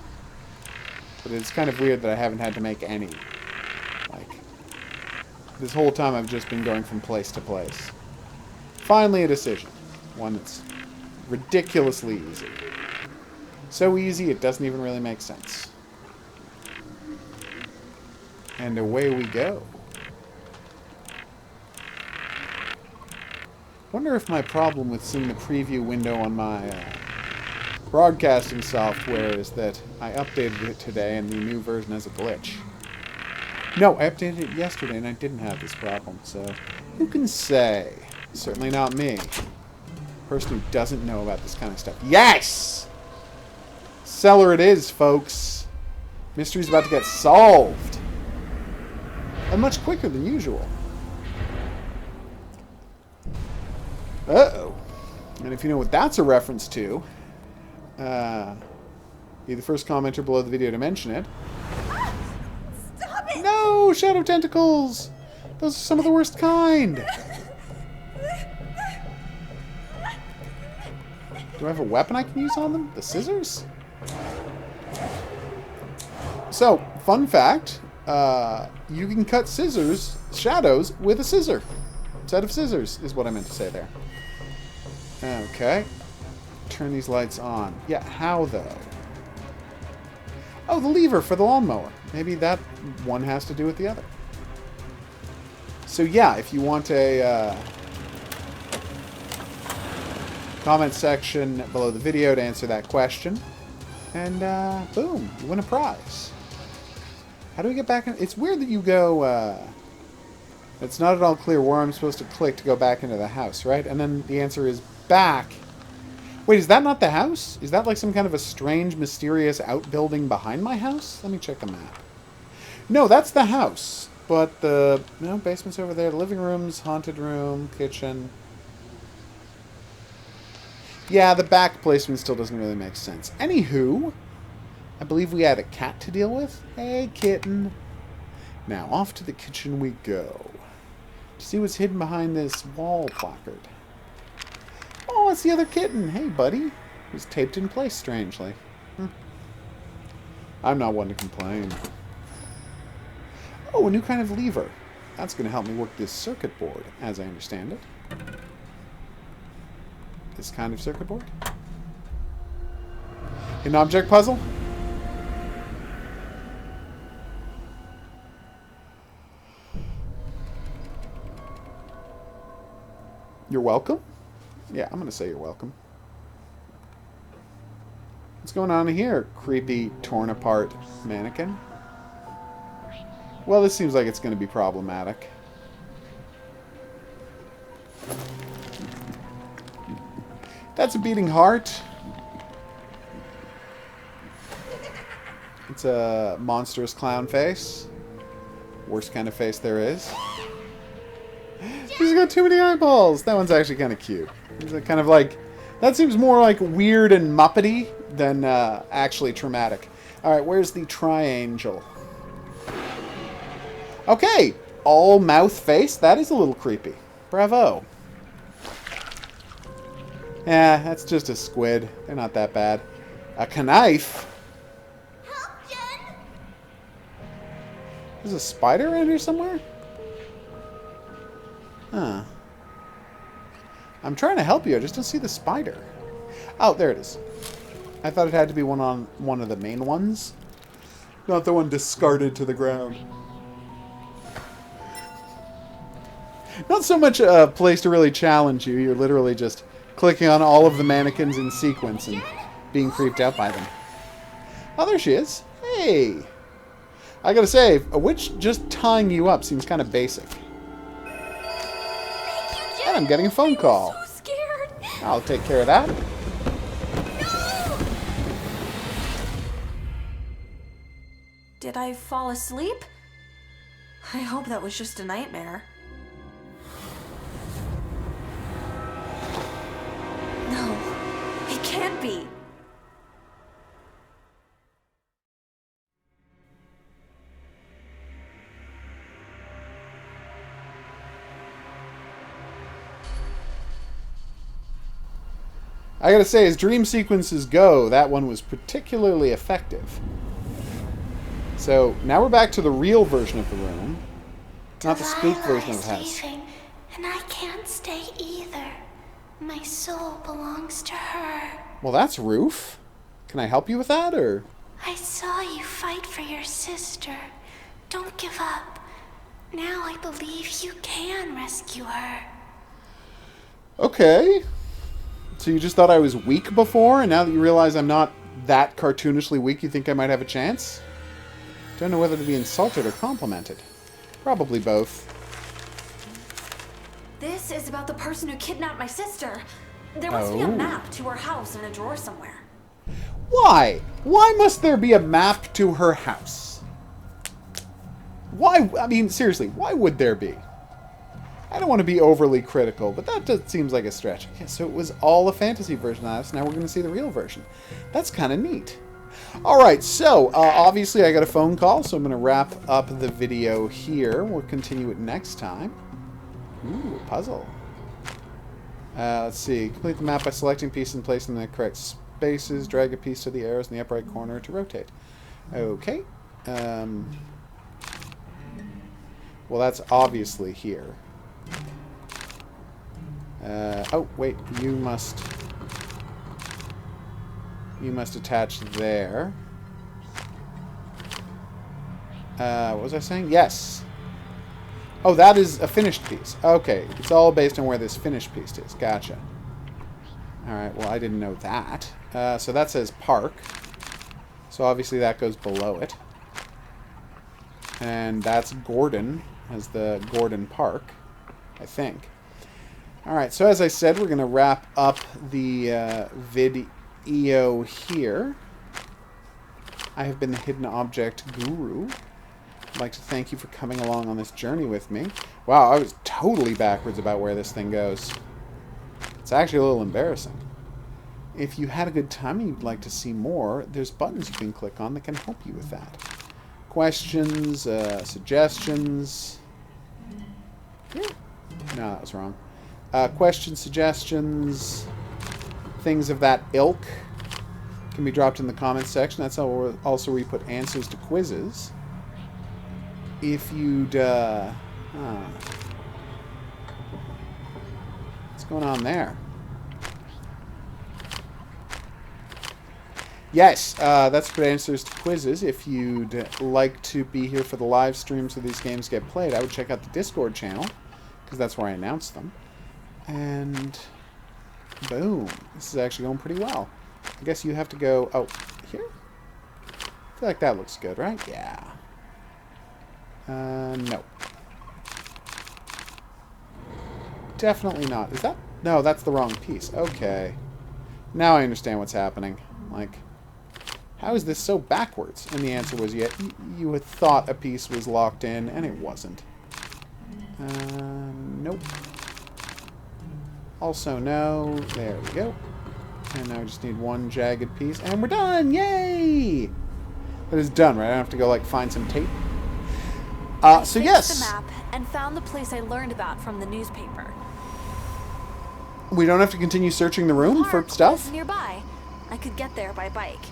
But it's kind of weird that I haven't had to make any. Like, this whole time I've just been going from place to place. Finally a decision. One that's ridiculously easy. So easy, it doesn't even really make sense. And away we go. Wonder if my problem with seeing the preview window on my broadcasting software is that I updated it today and the new version has a glitch. No, I updated it yesterday and I didn't have this problem, so who can say? Certainly not me. Person who doesn't know about this kind of stuff. Yes! Cellar it is, folks. Mystery's about to get solved. And much quicker than usual. Uh-oh. And if you know what that's a reference to, be the first commenter below the video to mention it. Stop it! No! Shadow tentacles! Those are some of the worst kind! Do I have a weapon I can use on them? The scissors? So, fun fact, you can cut shadows with a scissor. Set of scissors is what I meant to say there. Okay. Turn these lights on. Yeah, how though? Oh, the lever for the lawnmower. Maybe that one has to do with the other. So yeah, if you want a comment section below the video to answer that question, and boom, you win a prize. How do we get back in? It's weird that you go, it's not at all clear where I'm supposed to click to go back into the house, right? And then the answer is back. Wait, is that not the house? Is that like some kind of a strange, mysterious outbuilding behind my house? Let me check the map. No, that's the house. But the basement's over there. The living room's haunted room, kitchen. Yeah, the back placement still doesn't really make sense. Anywho, I believe we had a cat to deal with. Hey, kitten. Now, off to the kitchen we go. To see what's hidden behind this wall placard. Oh, it's the other kitten. Hey, buddy. He's taped in place, strangely. I'm not one to complain. Oh, a new kind of lever. That's going to help me work this circuit board, as I understand it. This kind of circuit board. An object puzzle? You're welcome? Yeah, I'm going to say you're welcome. What's going on here, creepy, torn-apart mannequin? Well, this seems like it's going to be problematic. That's a beating heart. It's a monstrous clown face. Worst kind of face there is. He's got too many eyeballs. That one's actually kind of cute. He's kind of like... That seems more like weird and Muppety than actually traumatic. Alright, where's the triangle? Okay! All mouth face. That is a little creepy. Bravo. Yeah, that's just a squid. They're not that bad. A knife? Help, Jen! There's a spider around here somewhere? Huh. I'm trying to help you. I just don't see the spider. Oh, there it is. I thought it had to be one on one of the main ones. Not the one discarded to the ground. Not so much a place to really challenge you. You're literally just clicking on all of the mannequins in sequence and being creeped out by them. Oh, there she is. Hey! I gotta say, a witch just tying you up seems kind of basic. And I'm getting a phone call. I'm so scared. I'll take care of that. Did I fall asleep? I hope that was just a nightmare. No, it can't be. I gotta say, as dream sequences go, that one was particularly effective. So, now we're back to the real version of the room. Not the spook version of the house. Leaving, and I can't stay either. My soul belongs to her. Well, that's Roof. Can I help you with that, or? I saw you fight for your sister. Don't give up. Now I believe you can rescue her. Okay. So you just thought I was weak before, and now that you realize I'm not that cartoonishly weak, you think I might have a chance? Don't know whether to be insulted or complimented. Probably both. This is about the person who kidnapped my sister. There must be a map to her house in a drawer somewhere. Why? Why must there be a map to her house? Why? I mean, seriously, why would there be? I don't want to be overly critical, but that just seems like a stretch. Yeah, so it was all a fantasy version of this. Now we're going to see the real version. That's kind of neat. Alright, so obviously I got a phone call, so I'm going to wrap up the video here. We'll continue it next time. Ooh, a puzzle. Let's see. Complete the map by selecting pieces and placing them in the correct spaces. Drag a piece to the arrows in the upright corner to rotate. Okay. Well, that's obviously here. Oh, wait. You must attach there. What was I saying? Yes. Oh, that is a finished piece. Okay. It's all based on where this finished piece is. Gotcha. Alright, well, I didn't know that. So that says park. So obviously that goes below it. And that's Gordon, as the Gordon Park, I think. Alright, so as I said, we're going to wrap up the video here. I have been the Hidden Object Guru. I'd like to thank you for coming along on this journey with me. Wow, I was totally backwards about where this thing goes. It's actually a little embarrassing. If you had a good time and you'd like to see more, there's buttons you can click on that can help you with that. Questions, suggestions. Yeah. No, that was wrong. Questions, suggestions, things of that ilk can be dropped in the comments section. That's also where you put answers to quizzes. If you'd... what's going on there? Yes, that's for answers to quizzes. If you'd like to be here for the live streams where these games get played, I would check out the Discord channel, because that's where I announce them. And boom. This is actually going pretty well. I guess you have to go... Oh, here? I feel like that looks good, right? Yeah. No. Definitely not. Is that... No, that's the wrong piece. Okay. Now I understand what's happening. Like, how is this so backwards? And the answer was, yeah, you had thought a piece was locked in, and it wasn't. Nope. Also, no. There we go. And now we just need one jagged piece, and we're done! Yay! That is done, right? I don't have to go, like, find some tape. So yes. The map and found the place I learned about from the newspaper. We don't have to continue searching the room for stuff? Was nearby. I could get there by bike.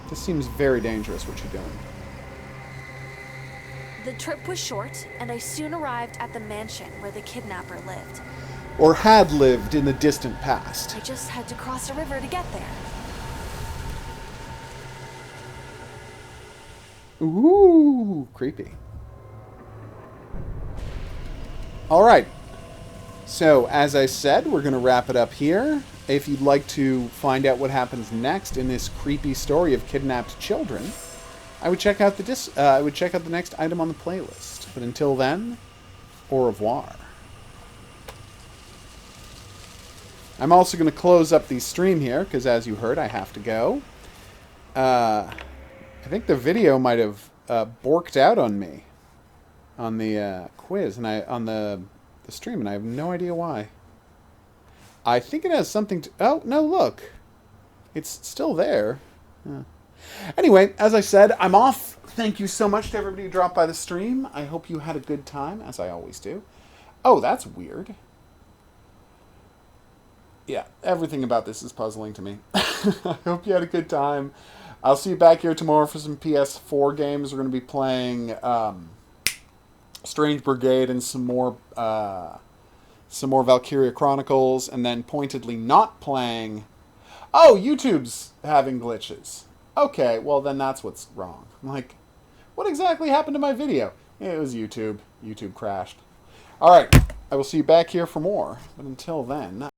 This seems very dangerous, what you're doing. The trip was short, and I soon arrived at the mansion where the kidnapper lived. Or had lived in the distant past. I just had to cross a river to get there. Ooh, creepy. Alright. So, as I said, we're going to wrap it up here. If you'd like to find out what happens next in this creepy story of kidnapped children, I would check out the next item on the playlist. But until then, au revoir. I'm also going to close up the stream here, because as you heard, I have to go. I think the video might have borked out on me on the quiz, and on the stream, and I have no idea why. I think it has something to... Oh, no, look. It's still there. Anyway, as I said, I'm off. Thank you so much to everybody who dropped by the stream. I hope you had a good time, as I always do. Oh, that's weird. Yeah, everything about this is puzzling to me. I hope you had a good time. I'll see you back here tomorrow for some PS4 games. We're going to be playing Strange Brigade and some more Valkyria Chronicles, and then pointedly not playing... oh, YouTube's having glitches. Okay, well then that's what's wrong. I'm like, what exactly happened to my video? It was YouTube. YouTube crashed. Alright, I will see you back here for more. But until then...